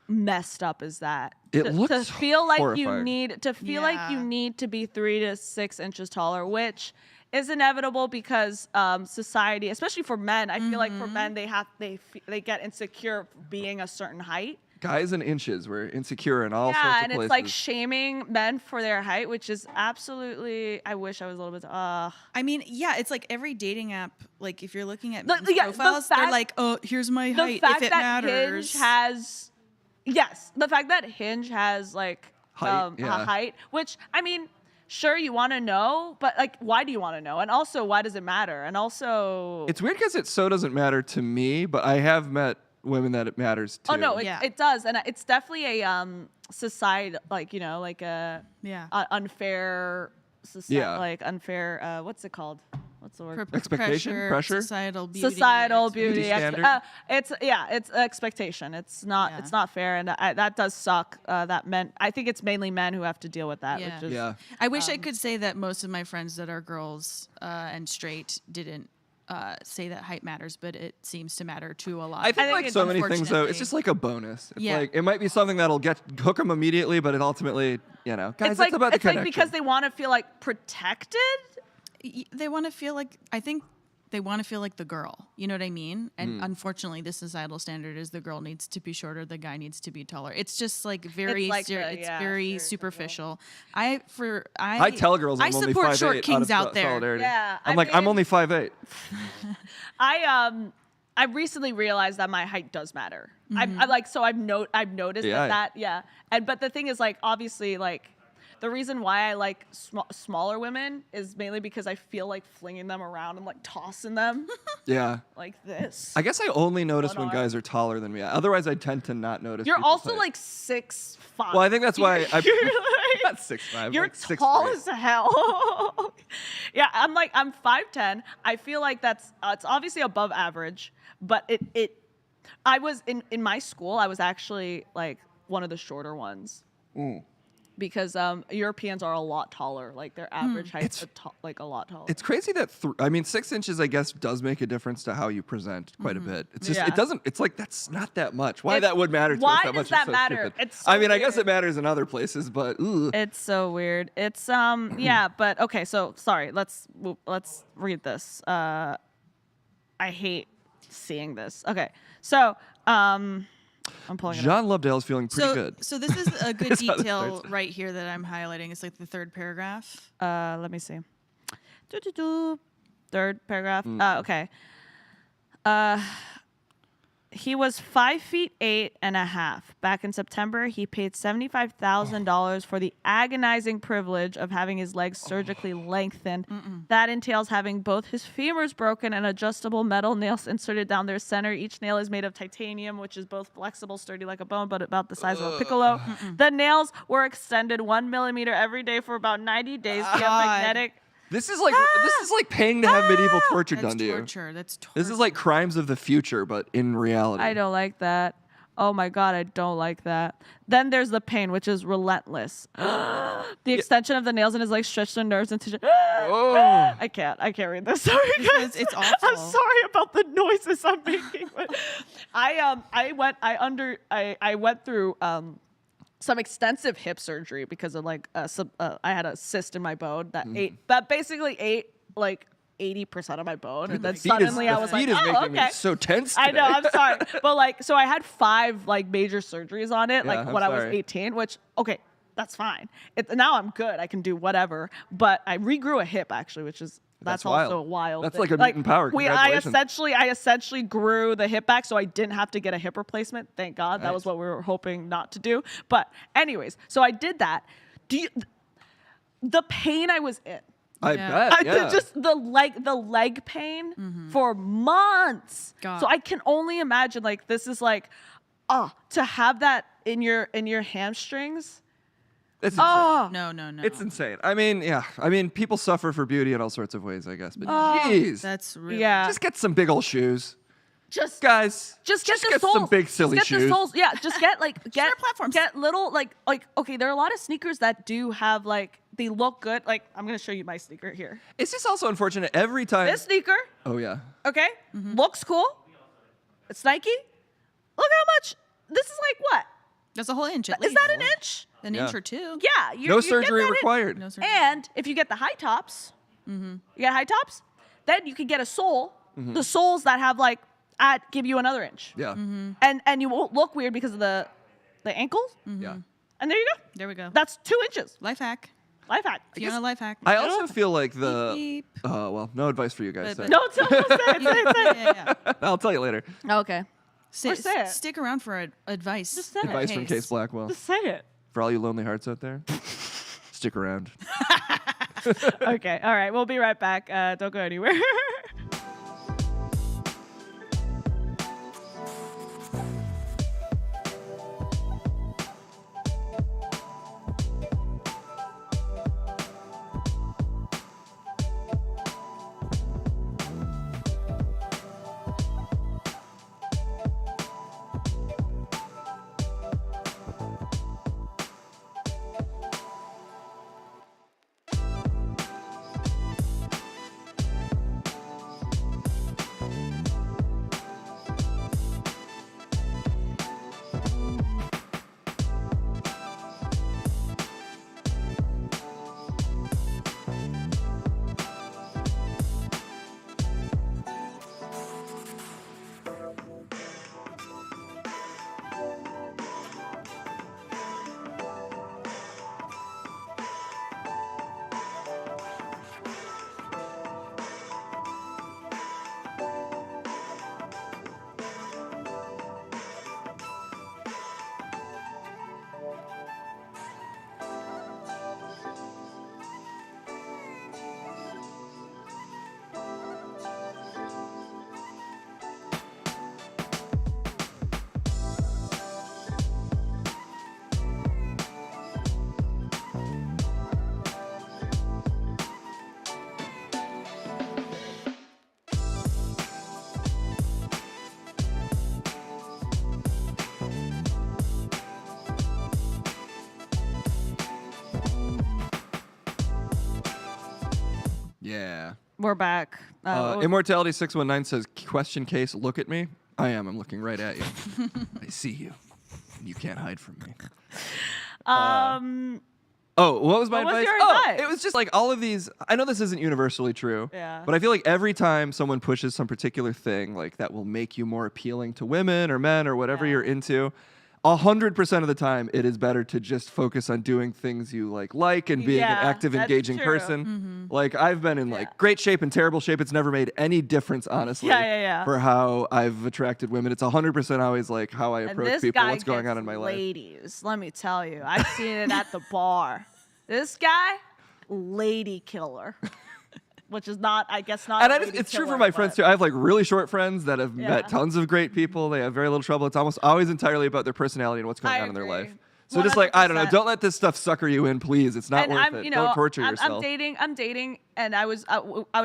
messed up is that? It to looks feel like you horrifying. need to feel like you Yeah. need to be 3 to 6 inches taller, which is inevitable because society, especially for men, I feel like for men they get insecure being a certain height. Guys in inches, we're insecure in all sorts Yeah, of and places. it's like shaming men for their height, which is absolutely. I wish I was a little bit. I mean, yeah, it's like every dating app. Like if you're looking at The- men's yeah, the profiles, they're fact- like, "Oh, here's my The height fact if it that matters." Hinge has, yes, the fact that Hinge has like Height, a yeah. height, which I mean, sure you want to know, but like, why do you want to know? And also, why does it matter? And also, It's weird because it so doesn't matter to me, but I have met women that it matters to. oh no, Yeah. it does, and it's definitely a society, like like a Yeah. unfair society, Yeah. like unfair. What's it called? What's the word? Expectation? Pressure? societal beauty, Societal expectation. beauty, standard? it's expectation. It's not fair, and that does suck. That men, I think it's mainly men who have to deal with that. Yeah. Which is, Yeah. I wish I could say that most of my friends that are girls and straight didn't say that height matters, but it seems to matter to a lot. I think think like it's so many things though, it's unfortunately- just like a bonus. It's Yeah. like it might be something that'll hook them immediately, but it ultimately, guys, it's like about the it's like connection. because they want to feel like protected. They want to feel like, I think they want to feel like the girl. You know what I mean? And Hmm. unfortunately, the societal standard is the girl needs to be shorter, the guy needs to be taller. It's just like very, like it's the- very stereotypical. superficial. I tell girls I I'm only support 5'8" short kings out of out there. solidarity. Yeah, I'm I like, I'm mean- only 5'8". I recently realized that my height does matter. I like so I've noticed Yeah. that. And but the thing is like obviously like the reason why I like smaller women is mainly because I feel like flinging them around and like tossing them Yeah. like this. I guess I only notice One when arm. guys are taller than me. Otherwise, I tend to not notice. You're people's also height. like 6'5". Well, I think that's why I'm You're like- not 6'5". You're like 6'3". tall as hell. Yeah, I'm 5'10". I feel like that's it's obviously above average, but I was in my school. I was actually like one of the shorter ones. Because Europeans are a lot taller. Like their average height is like a lot taller. It's crazy that 6 inches, I guess, does make a difference to how you present quite a bit. It's just Yeah. it doesn't. It's like that's not that much. Why It- that would matter to why us that does much? is that so matter? stupid. It's so I mean, I guess weird. it matters in other places, but ugh. It's so weird. It's yeah, but okay. So sorry. Let's read this. I hate seeing this. Okay, so I'm pulling it up. John Lovedale is feeling pretty good. So this is a good That's how this detail starts. right here that I'm highlighting. It's like the third paragraph. Let me see. Third paragraph. Okay. He was 5'8.5". Back in September, he paid $75,000 for the agonizing privilege of having his legs surgically lengthened. That entails having both his femurs broken and adjustable metal nails inserted down their center. Each nail is made of titanium, which is both flexible, sturdy like a bone, but about the size of a piccolo. The nails were extended 1 millimeter every day for about 90 days via God. magnetic. This is like paying to have medieval torture That's done to you. torture. That's torture. This is like crimes of the future, but in reality. I don't like that. Oh my God, I don't like that. Then there's the pain, which is relentless. The extension of the nails in his legs stretch the nerves into. I can't read this. Sorry, guys. It's awful. I'm sorry about the noises I'm making. But I went through some extensive hip surgery because of like I had a cyst in my bone that basically ate like 80% of my bone, and then suddenly I was like, oh, okay. Me so tense today. I know, I'm sorry, but like, so I had 5 like major surgeries on it, Yeah, like I'm when I was sorry. 18, which that's fine. Now I'm good, I can do whatever. But I regrew a hip actually, which is that's also wild. That's thing. like a mutant power. I essentially grew the hip back, so I didn't have to get a hip replacement. Thank God, that was Nice. what we were hoping not to do. But anyways, so I did that. The pain I was in. I bet. Yeah. Just the leg pain for months. God. So I can only imagine like this is like, to have that in your hamstrings. It's insane. No. It's insane. I mean, yeah. I mean, people suffer for beauty in all sorts of ways, I guess. But jeez, That's really just get some big old shoes, Just guys. Just get the get soles. some big silly just get shoes. the soles. Yeah, just get like get platforms. Get little like okay. There are a lot of sneakers that do have like they look good. Like I'm gonna show you my sneaker here. It's just also unfortunate every time. This sneaker, Oh yeah. okay, looks cool. It's Nike. Look how much. This is like what? That's a whole inch. At Is least. that an inch? An Yeah. inch or two? Yeah. No you surgery get that in- required. No surgery. And if you get the high tops, you get high tops, then you can get a sole. Mm-hmm. The soles that have like give you another inch. Yeah. And you won't look weird because of the ankles. Yeah. And there you go. There we go. That's 2 inches. Life hack. Life hack. Fiona life hack. I also feel like the. Beep. Oh well, no advice for you guys. But- sorry. No, say it. Yeah. I'll tell you later. Okay. Say, say it. Stick around for advice. Just say it. Advice from Case Blackwell. Just say it. For all you lonely hearts out there, stick around. Okay. All right. We'll be right back. Don't go anywhere. Yeah. We're back. Immortality 619 says, "Question Case, look at me." I am. I'm looking right at you. I see you. You can't hide from me. Oh, what was my What was advice? your advice? It was just like all of these. I know this isn't universally true, Yeah. but I feel like every time someone pushes some particular thing, like that will make you more appealing to women or men or whatever you're into, 100% of the time, it is better to just focus on doing things you like and being an Yeah, active, that's engaging true. person. Like I've been in like great shape and terrible shape. It's never made any difference, honestly, Yeah. for how I've attracted women. It's 100% always like how I And approach this people, guy what's going gets on in my life. ladies, let me tell you. I've seen it at the bar. This guy, lady killer. Which is not, I guess, not. And a I lady it's true killer, for my friends but- too. I have like really short friends that have Yeah. met tons of great people. They have very little trouble. It's almost always entirely about their personality and what's going I on in their agree. life. So just like, I don't know, 100%. don't let this stuff sucker you in, please. It's not And worth I'm, it. you know, Don't torture I'm yourself. dating, and I was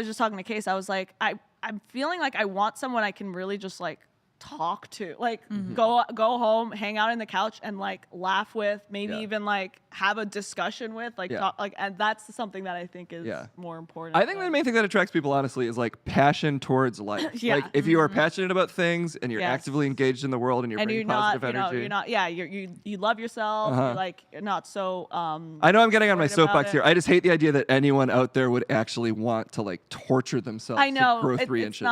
just talking to Case. I was like, I'm feeling like I want someone I can really just like talk to, like go home, hang out in the couch and like laugh with, maybe even like have a discussion with, like talk, like, and that's something that I think is more important. I think the main thing that attracts people, honestly, is like passion towards life. Like if you are passionate about things and you're actively engaged in the world and you're bringing positive energy. You're not, you love yourself. You're like, you're not so. I know I'm getting on my soapbox here. I just hate the idea that anyone out there would actually want to like torture themselves to grow 3 inches.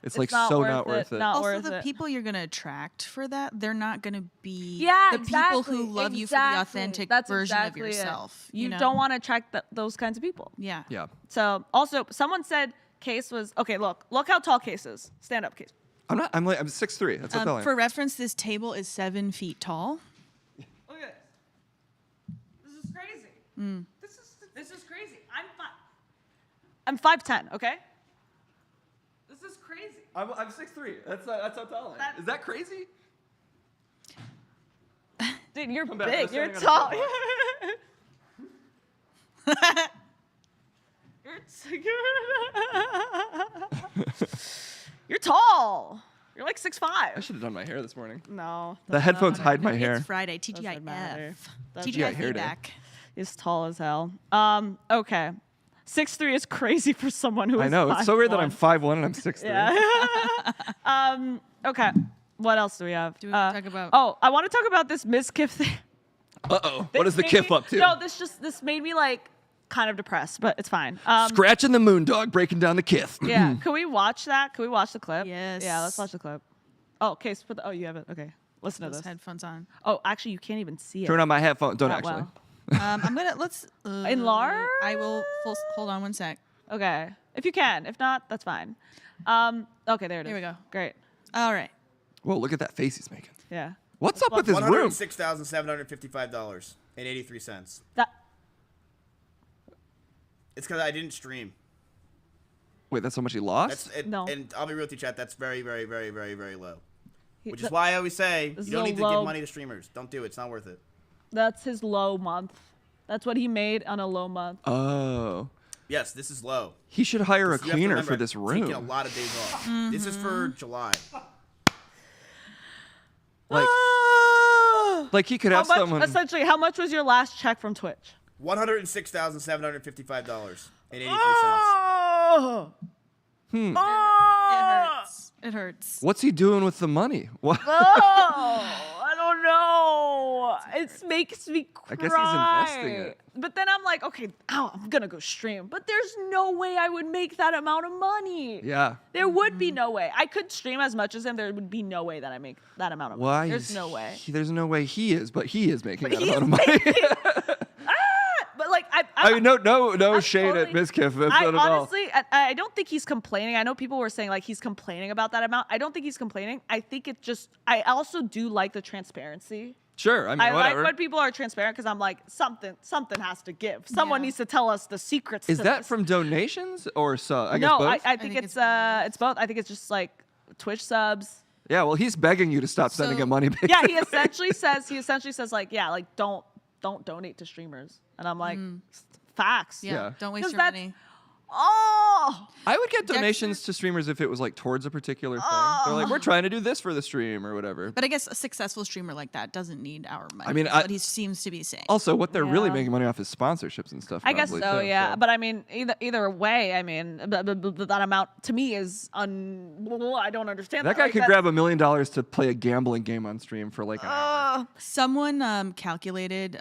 It's like so not worth it. Also, the people you're going to attract for that, they're not going to be the exactly, people who love you for the authentic version of yourself. You don't want to attract those kinds of people. Yeah. So also, someone said Case was okay. Look how tall Case is. Stand up, Case. I'm 6'3". That's what I'm For reference, this table is 7 feet tall. Look at this. This is crazy. This is crazy. I'm 5'10". Okay. This is crazy. I'm 6'3". That's how tall I am. Is that crazy? Dude, you're back. big. I'm You're standing on tall. You're tall. You're like 6'5". I should have done my hair this morning. No. The headphones hide my hair. It's Friday. Doesn't matter. TGIF. TGI TGI hair day. feedback. Is tall as hell. Okay. 6'3" is crazy for someone who is I know. It's so weird that I'm 5'1". 5'1" and I'm 6'3". Yeah. Okay. What else do we have? Do we want to talk about? Oh, I want to talk about this Miss Kiff thing. Uh-oh. What is the Kiff up to? No, this made me like kind of depressed, but it's fine. Scratching the moon dog, breaking down the Kiff. Yeah. Can we watch that? Can we watch the clip? Yes. Yeah, let's watch the clip. Oh, okay. So you have it. Okay. Listen to Those this. headphones on. Oh, actually, you can't even see it. Turn on my headphones. Don't that actually. well. I'm gonna Enlarge? I will. Hold on one sec. Okay. If you can. If not, that's fine. Okay, there it is. Here we go. Great. All right. Whoa, look at that face he's making. Yeah. What's up with his room? $106,755.83. That. It's because I didn't stream. Wait, that's how much he lost? No. And I'll be real with you, chat. That's very, very, very, very, very low. Which is Th- why I always say This you is don't a need to low- give money to streamers. Don't do it. It's not worth it. That's his low month. That's what he made on a low month. Oh. Yes, this is low. He should hire a You have to cleaner remember, for this I'm taking a room. lot of days off. This is for July. Like he could How have much? someone. Essentially, how much was your last check from Twitch? $106,755.83. Oh. It hurts. It hurts. What's he doing with the money? What? Oh, I don't know. It makes me cry. I guess he's investing it. But then I'm like, okay, I'm gonna go stream. But there's no way I would make that amount of money. Yeah. There would be no way. I could stream as much as him. There would be no way that I make that amount of money. Why? There's no way. There's no way he is, but he is making that He amount of is money. But like, I mean, no I'm shade at totally- Mizkiff. That's I not at all. honestly, I don't think he's complaining. I know people were saying like he's complaining about that amount. I don't think he's complaining. I think it just. I also do like the transparency. Sure, I mean, I whatever. like when people are transparent because I'm like something has to give. Someone needs to tell us the secrets. Is to that this. from donations or so? I guess No, both. I think it's both. I think it's just like Twitch subs. Yeah, well, he's begging you to stop sending him money. Yeah, he essentially says like don't donate to streamers, and I'm like facts. Yeah. Don't waste 'Cause your that's- money. Oh, I would get donations to streamers if it was like towards a particular thing. They're like, we're trying to do this for the stream or whatever. But I guess a successful streamer like that doesn't need our money. I mean, is what he seems to be saying. Also, what they're really Yeah. making money off is sponsorships and stuff. I guess probably, so, too, yeah. so. But I mean, either way, I mean, that amount to me is I don't understand. that guy Like, could that's- grab $1 million to play a gambling game on stream for like an hour. Someone calculated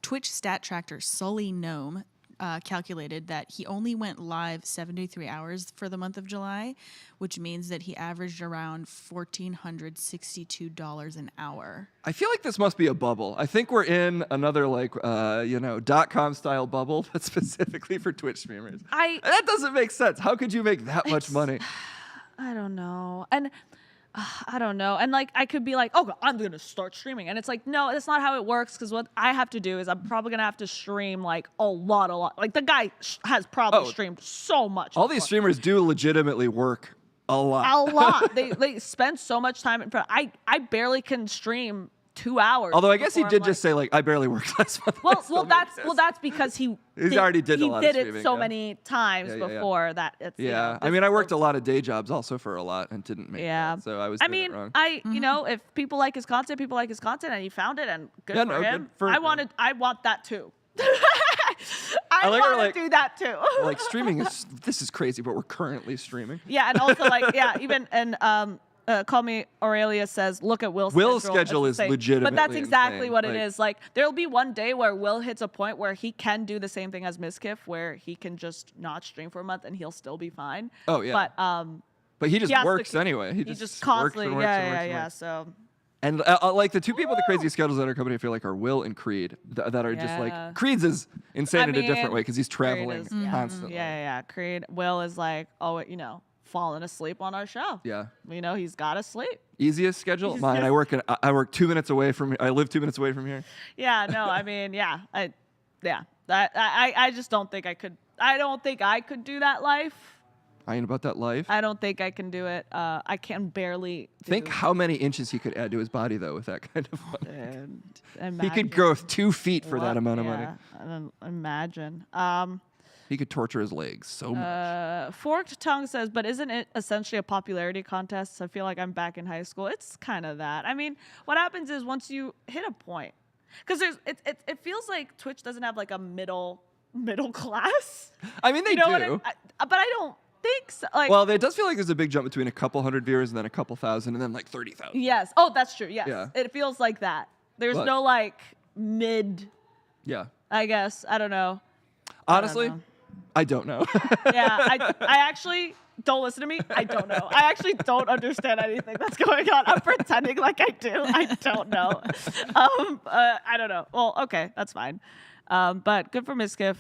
Twitch stat tractor Sully Gnome calculated that he only went live 73 hours for the month of July, which means that he averaged around $1,462 an hour. I feel like this must be a bubble. I think we're in another like .com style bubble, but specifically for Twitch streamers. That doesn't make sense. How could you make that much money? I don't know. And I don't know. And like, I could be like, oh, I'm going to start streaming. And it's like, no, that's not how it works. Because what I have to do is I'm probably going to have to stream like a lot. Like the guy has probably streamed so much. All these streamers do legitimately work a lot. A lot. They spend so much time in front. I barely can stream 2 hours. Although I guess he before did I'm just say like I barely worked last month. well, that's because he already did a lot of it streaming, so yeah. many times Yeah. before that. It's Yeah, I mean, I worked a lot of day jobs also for a lot and didn't make Yeah. that, so I was I doing mean, it wrong. you know, if people like his content, and he found it, and good Yeah, for no, good him. for him. I want that too. I like how, want to do that too. like streaming this is crazy, but we're currently streaming. Yeah, and also like even Call Me Aurelia says, look at Will's schedule It's is insane. legitimately But that's exactly insane. what it Like- is. Like there'll be one day where Will hits a point where he can do the same thing as Miskiff, where he can just not stream for a month and he'll still be fine. Oh, yeah. But he just has to works keep- anyway. He just works constantly and works and works and yeah. works. So And like the two people with the craziest schedules at our company, I feel like are Will and Creed, that are just Yeah. like Creed's is insane in a different way because he's Creed traveling is- constantly. Yeah. Creed. Will is like, falling asleep on our show. Yeah. You know, he's got to sleep. Easiest schedule? Mine. I work 2 minutes away from. I live 2 minutes away from here. Yeah, no, I mean, I just don't think I could. I don't think I could do that life. I ain't about that life. I don't think I can do it. I can barely Think how many inches he could add to his body though with that kind of money. and He could grow 2 feet for that amount of money. I don't imagine. He could torture his legs so much. Forked Tongue says, but isn't it essentially a popularity contest? I feel like I'm back in high school. It's kind of that. I mean, what happens is once you hit a point, because it feels like Twitch doesn't have like a middle class. I mean, they You know what do. but I don't think so. Like, Well, it does feel like there's a big jump between a couple hundred viewers and then a couple thousand and then like 30,000. yes. Oh, that's true. Yes. Yeah. It feels like that. There's But- no like mid. Yeah. I guess I don't know. Honestly, know. I don't know. Yeah, I actually don't listen to me. I don't know. I actually don't understand anything that's going on. I'm pretending like I do. I don't know. I don't know. Well, okay, that's fine. But good for Miskiff.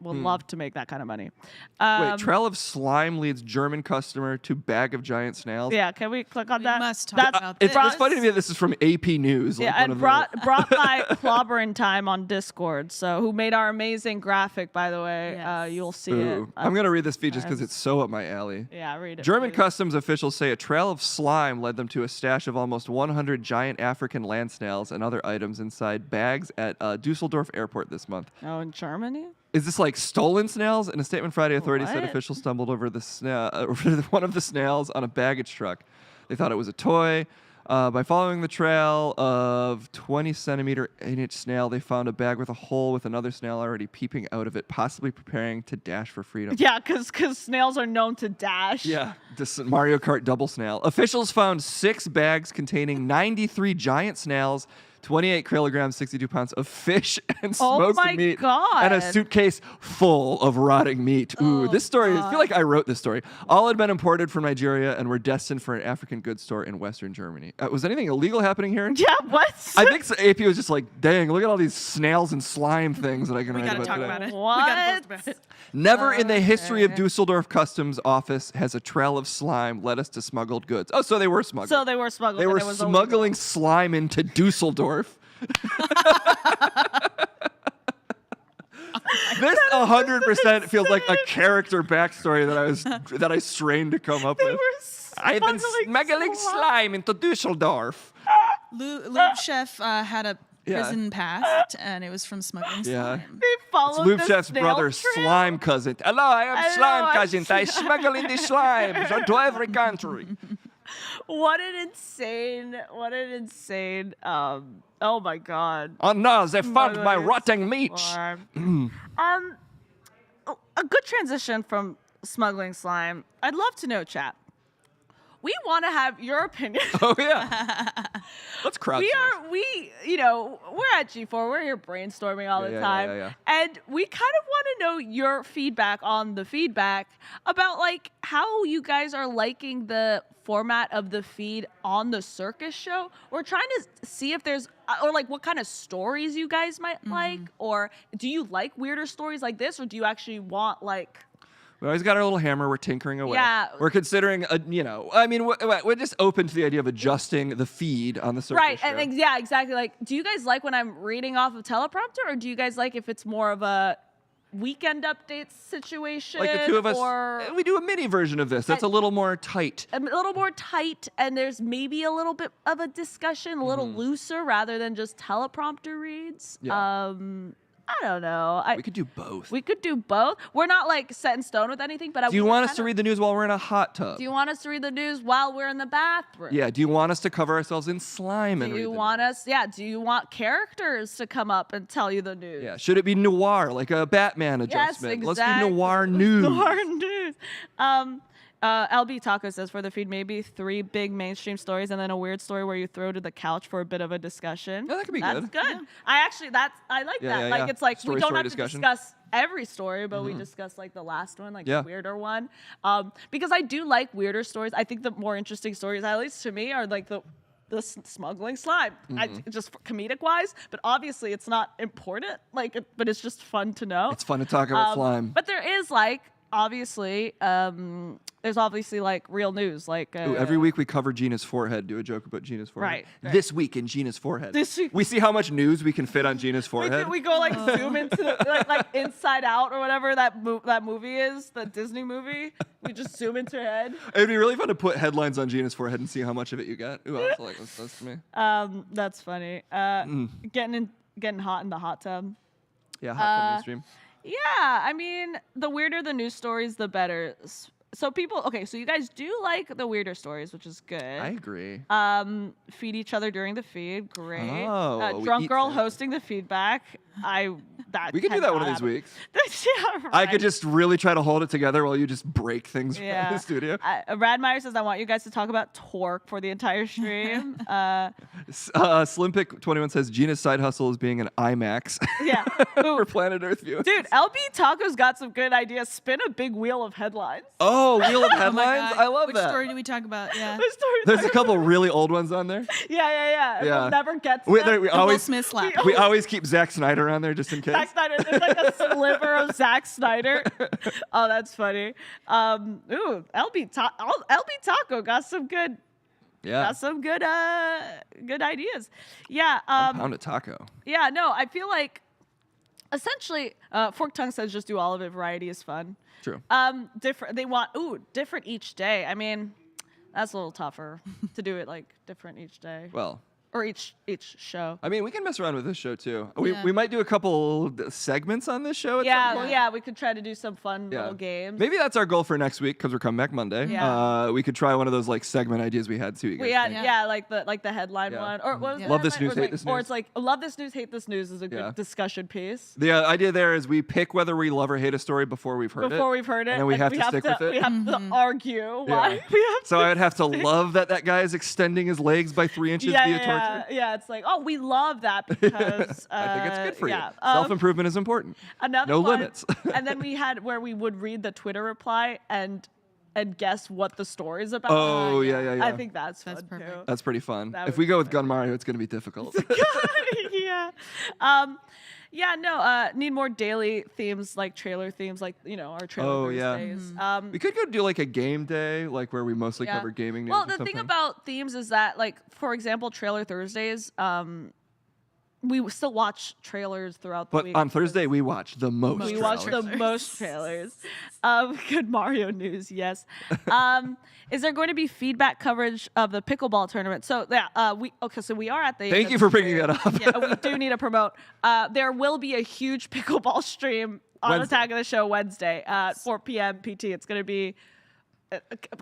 Would love to make that kind of money. Wait, trail of slime leads German customer to bag of giant snails. Yeah, can we click on that? must talk about It's this. funny to me that this is from AP News. Like Yeah, one and of the- brought by Clobbering Time on Discord. So who made our amazing graphic, by the way. Yes. You'll see Ooh. it. I'm going to read this feed just because it's so up my alley. Yeah, read it. German please. customs officials say a trail of slime led them to a stash of almost 100 giant African land snails and other items inside bags at Dusseldorf Airport this month. Oh, in Germany? Is this like stolen snails? In a statement Friday, authorities said What? officials stumbled over one of the snails on a baggage truck. They thought it was a toy. By following the trail of 20-centimeter 8-inch snail, they found a bag with a hole with another snail already peeping out of it, possibly preparing to dash for freedom. Yeah, because snails are known to dash. Yeah, this Mario Kart double snail. Officials found 6 bags containing 93 giant snails, 28 kilograms, 62 pounds of fish and smoked my meat, God. and a suitcase full of rotting meat. Ooh, this story, I feel like I wrote this story. All had been imported from Nigeria and were destined for an African goods store in Western Germany. Was anything illegal happening here? Yeah, what? I think AP was just like, dang, look at all these snails and slime things that I can We write gotta about talk today. about it. What? We gotta post about it. Never in the history of Dusseldorf Customs Office has a trail of slime led us to smuggled goods. Oh, so they were smuggled. So they were smuggled. They and were it was smuggling slime into Dusseldorf. This 100% feels like a character backstory that I strained to come up with. I've been smuggling slime into Dusseldorf. Lube Chef had a Yeah. prison past, and it was from smuggling Yeah. slime. They It's followed Lube the Chef's snail brother, trail. slime cousin. Hello, I am Hello, slime I'm cousin. I smuggle in the slimes into every country. What an insane. Oh my God. Oh no, they found my Smuggling rotting meat. slime. A good transition from smuggling slime. I'd love to know, chat. We want to have your opinion. Oh yeah. Let's crowdsource. We're at G4. We're here brainstorming all the Yeah, time. yeah. And we kind of want to know your feedback on the feedback about like how you guys are liking the format of the feed on the circus show. We're trying to see if there's or like what kind of stories you guys might like, or do you like weirder stories like this, or do you actually want like We always got our little hammer. We're tinkering away. Yeah. We're considering, we're just open to the idea of adjusting the feed on the circus right, show. and yeah, exactly. Like, do you guys like when I'm reading off of teleprompter, or do you guys like if it's more of a weekend updates situation. Like the two of us, or we do a mini version of this. That's a little more tight. a little more tight, and there's maybe a little bit of a discussion, a little looser, rather than just teleprompter reads. Yeah. I don't know. We could do both. We could do both. We're not like set in stone with anything, but Do you want us to read the news while we're in a hot tub? Do you want us to read the news while we're in the bathroom? Yeah. Do you want us to cover ourselves in slime and Do read you the want news? us? Yeah. Do you want characters to come up and tell you the news? Yeah. Should it be noir, like a Batman adjustment? Yes, Let's do noir news. Noir news. LB Taco says for the feed, maybe 3 big mainstream stories and then a weird story where you throw to the couch for a bit of a discussion. Yeah, that could be That's good. good. I like Yeah, that. yeah, like yeah. it's like Story, we don't story have discussion. to discuss every story, but we discuss like the last one, like Yeah. the weirder one. Because I do like weirder stories. I think the more interesting stories, at least to me, are like the smuggling slime. Just comedic wise, but obviously it's not important. But it's just fun to know. It's fun to talk about slime. But there is like obviously there's obviously like real news like Ooh, every week we cover Gina's forehead, do a joke about Gina's forehead. Right. This week in Gina's forehead. This week- We see how much news we can fit on Gina's forehead. we go like zoom into like Inside Out or whatever that movie is, the Disney movie. We just zoom into her head. It'd be really fun to put headlines on Gina's forehead and see how much of it you get. Ooh, I also like this. That's to me. That's funny. Getting hot in the hot tub. Yeah, hot tub mainstream. Yeah, I mean, the weirder the news stories, the better. So so you guys do like the weirder stories, which is good. I agree. Feed each other during the feed, great. Oh, we Drunk eat girl food. hosting the feedback. We could do that one of these weeks. Yeah, I right. could just really try to hold it together while you just break things around Yeah. the studio. Radmeyer says, I want you guys to talk about Torque for the entire stream. Slimpic21 says Gina's side hustle is being an IMAX Yeah. for Ooh. Planet Earth viewing. Dude, LB Taco's got some good ideas. Spin a big wheel of headlines. Oh, Wheel of Oh my Headlines? God. I love Which that. story do we talk about? Yeah. The stories There's are- a couple really old ones on there. Yeah. Yeah. We'll never get to We, them. there- we The Will always Smith slap. we always keep Zack Snyder on there just in case. Zack Snyder. There's like a sliver of Zack Snyder. Oh, that's funny. LB Taco got some good Yeah. good ideas. Yeah. Pound of taco. Yeah, no, I feel like essentially Fork Tongue says just do all of it. Variety is fun. True. Different. They want different each day. I mean, that's a little tougher to do it like different each day Well, or each show. I mean, we can mess around with this show too. Yeah. We might do a couple segments on this show. At some Yeah, point. well, yeah, we could try to do some fun little games. Maybe that's our goal for next week because we're coming back Monday. Yeah. We could try one of those like segment ideas we had too. You guys We had, think? yeah, like the headline Yeah. one, or what was Yeah. the Love this headline? news, Or hate like- this Or news. it's like love this news, hate this news is a Yeah. good discussion piece. The idea there is we pick whether we love or hate a story before we've heard it. Before we've heard it, and then we have to stick with it. We have to argue why. Yeah. We have So I would have to love that guy is extending his legs by 3 inches via torture. Yeah, it's like, oh, we love that because I think it's good for yeah. you. Self-improvement is important. Another No one, limits. And then we had where we would read the Twitter reply and guess what the story is about. Oh, yeah. I think that's fun perfect. too. That's pretty fun. That If would we be go with fun. Gun Mario, it's going to be difficult. Yeah. Need more daily themes, like trailer themes, like, our trailer Oh, yeah. Thursdays. We could go do like a game day, like where we mostly Yeah. cover gaming news. Well, or the thing something. about themes is that, like, for example, Trailer Thursdays, we still watch trailers throughout the But week. on Thursday, we watch the most. We watch the trailers. most trailers. Good Mario news, yes. Is there going to be feedback coverage of the pickleball tournament? So so we are at the. Thank you for bringing that up. Yeah, we do need to promote. There will be a huge pickleball stream on Wednesday. Attack of the Show Wednesday at 4 p.m. PT. It's going to be.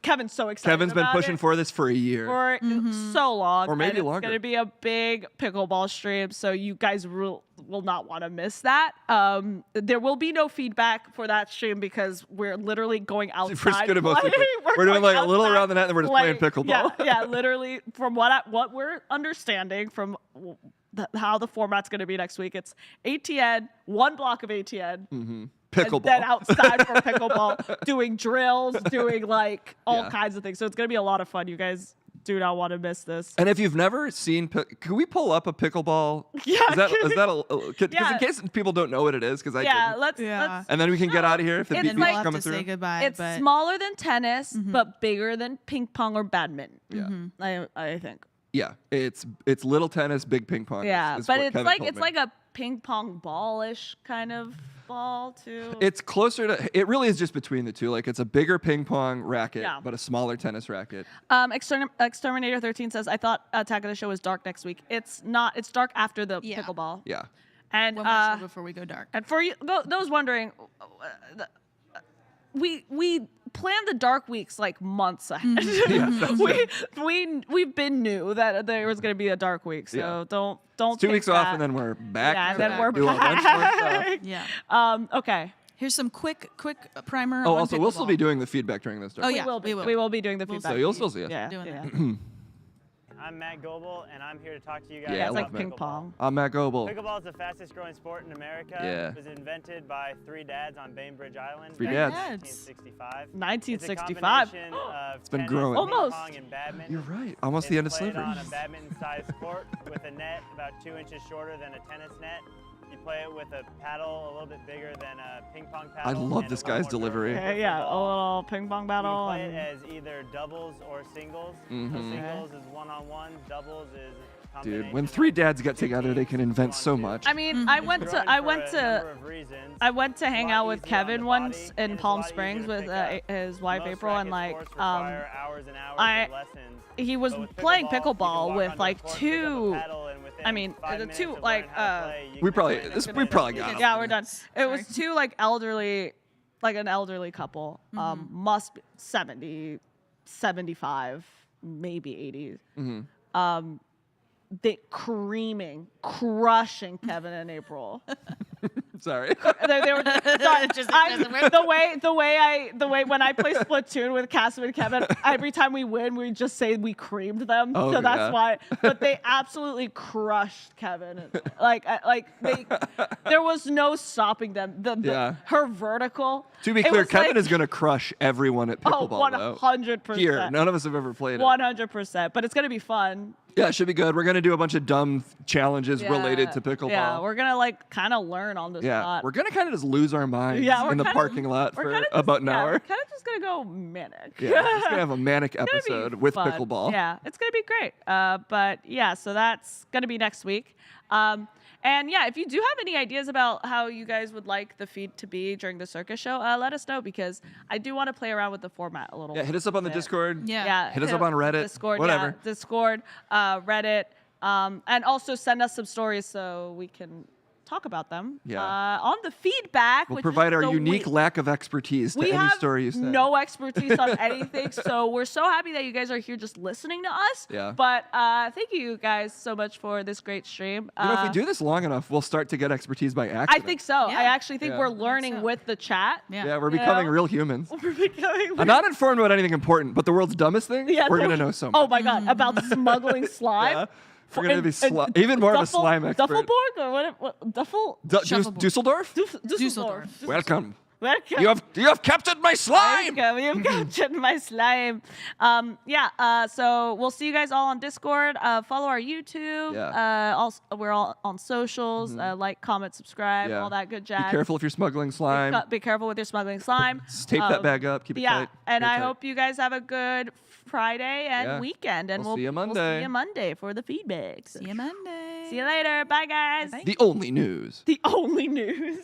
Kevin's so excited. Kevin's been about pushing it for this for a year. for so long, Or maybe and longer. It's going to be a big pickleball stream, so you guys will not want to miss that. There will be no feedback for that stream because we're literally going outside. We're just gonna mostly playing. we're doing going like a little outside around the net and we're just playing pickleball. Yeah, literally. From what we're understanding from how the format's going to be next week, it's ATN, one block of ATN. Pickleball. And then outside for pickleball, doing drills, doing like all kinds of things. So it's gonna be a lot of fun. You guys do not want to miss this. And if you've never seen, can we pull up a pickleball? Yeah, Is that because Yeah. in case people don't know what it is, because I Yeah, didn't. let's. And then we can get out of here if the It's beat And we'll like- have coming to through. say goodbye. It's but smaller than tennis, but bigger than ping pong or badminton. Yeah. I think. Yeah, it's little tennis, big ping pong. Yeah, is but what it's Kevin like told it's me. like a ping pong ball-ish kind of ball too. It's closer to. It really is just between the two. Like it's a bigger ping pong racket, Yeah. but a smaller tennis racket. Exterminator 13 says, I thought Attack of the Show was dark next week. It's not. It's dark after the Yeah. pickleball. Yeah. And One more show before we go dark. and for you, those wondering, we planned the dark weeks like months ahead. We've been new that there was going to be a dark week, so Yeah. don't. It's 2 think weeks off, that. and then we're back. Yeah, and to then we're do a bunch more stuff. back. Yeah. Okay. Here's some quick primer. Oh, on also, we'll still be pickleball. doing the feedback during this. Oh, yeah. We will be doing the feedback. So you'll still see us. Yeah. Doing yeah. that. I'm Matt Goebel, and I'm here to talk to you guys Yeah, Yeah, it's I like love ping pickleball. pong. I'm Matt Goebel. Pickleball is the fastest growing sport in America. Yeah. It was invented by 3 dads on Bainbridge Island Three back dads. in 1965. 1965. It's a combination of It's been tennis, growing. ping Almost. pong, and badminton. You're right. Almost It's the end of played slavery. on a badminton-sized court with a net about 2 inches shorter than a tennis net. You play it with a paddle a little bit bigger than a ping pong I paddle. love and this a little guy's more delivery. durable. Okay, yeah, a little ping pong You battle. can play it And as either doubles or singles. Mhm. So singles is one-on-one, doubles is a Dude, when combination 3 of dads get 2 together, they teams, can invent 2 so on 2. much. I mean, Mm-hmm. I It's went growing to I for went a to number of reasons. I went to hang It's a lot out with easier on Kevin the once body, in and it's a Palm lot Springs easier to with pick up. his wife Most April, and racket like sports require hours and hours of lessons. he was But with playing pickleball, you can pickleball walk with onto like the court, pick up a two. paddle, and within I mean, 5 the minutes two of like learning how to play, you We can probably play this, in we a probably minute. got him. Yeah, we're done. It Sorry. was two like elderly, like an elderly couple. Must be 70, 75, maybe 80s. They crushing Kevin and April. Sorry. They were sorry, the way when I play Splatoon with Cassim and Kevin, every time we win, we just say we creamed them. Oh, so that's yeah. why. But they absolutely crushed Kevin. Like there was no stopping them. Yeah. Her vertical. To be it clear, was Kevin like- is going to crush everyone at Oh, pickleball, 100%. though. Here, none of us have ever played it. 100%. But it's gonna be fun. Yeah, it should be good. We're going to do a bunch of dumb challenges related to pickleball. Yeah, we're gonna like kind of learn on the Yeah, spot. we're going to kind of just lose our minds we're in the kinda- parking lot we're for kinda about an hour. Kind of just gonna go manic. Yeah, we're just going to have a manic It's gonna be episode with fun. pickleball. Yeah, it's gonna be great. But yeah, so that's gonna be next week. And yeah, if you do have any ideas about how you guys would like the feed to be during the circus show, let us know, because I do want to play around with the format a little. Yeah, hit us up on the bit. Discord. Yeah. Yeah, Hit us up on Reddit, Discord, whatever. yeah, Discord, Reddit, and also send us some stories so we can talk about them. Yeah. On the feedback, We'll which provide is our the unique week. lack of expertise to We any have story you say. no expertise on anything, so we're so happy that you guys are here just listening to us. Yeah. But thank you guys so much for this great stream. You know, if we do this long enough, we'll start to get expertise by I accident. think so. Yeah. I actually think Yeah. we're learning so. with the chat. Yeah. Yeah, we're You becoming know? real humans. We're becoming. I'm not informed about anything important, but the world's dumbest thing, Yeah, we're so- going to know so much. Oh my god, about smoggling slime. Yeah. We're going to be even more of a slime expert. Duffelborg or what? Duffel? Shuffleboard. Dusseldorf? Dusseldorf. Welcome. Welcome. You have captured my slime. Welcome. You've captured my slime. So we'll see you guys all on Discord. Follow our YouTube. Yeah. Also, we're all on socials. Like, comment, subscribe, Yeah. all that good Be jazz. careful if you're smuggling slime. Be careful with your smuggling slime. Tape that bag up. Keep it Yeah, tight. and Very I tight. hope you guys have a good Friday and Yeah. weekend. And We'll see you We'll Monday. see you Monday for the feedback. See you Monday. See you later. Bye, guys. The only news. The only news.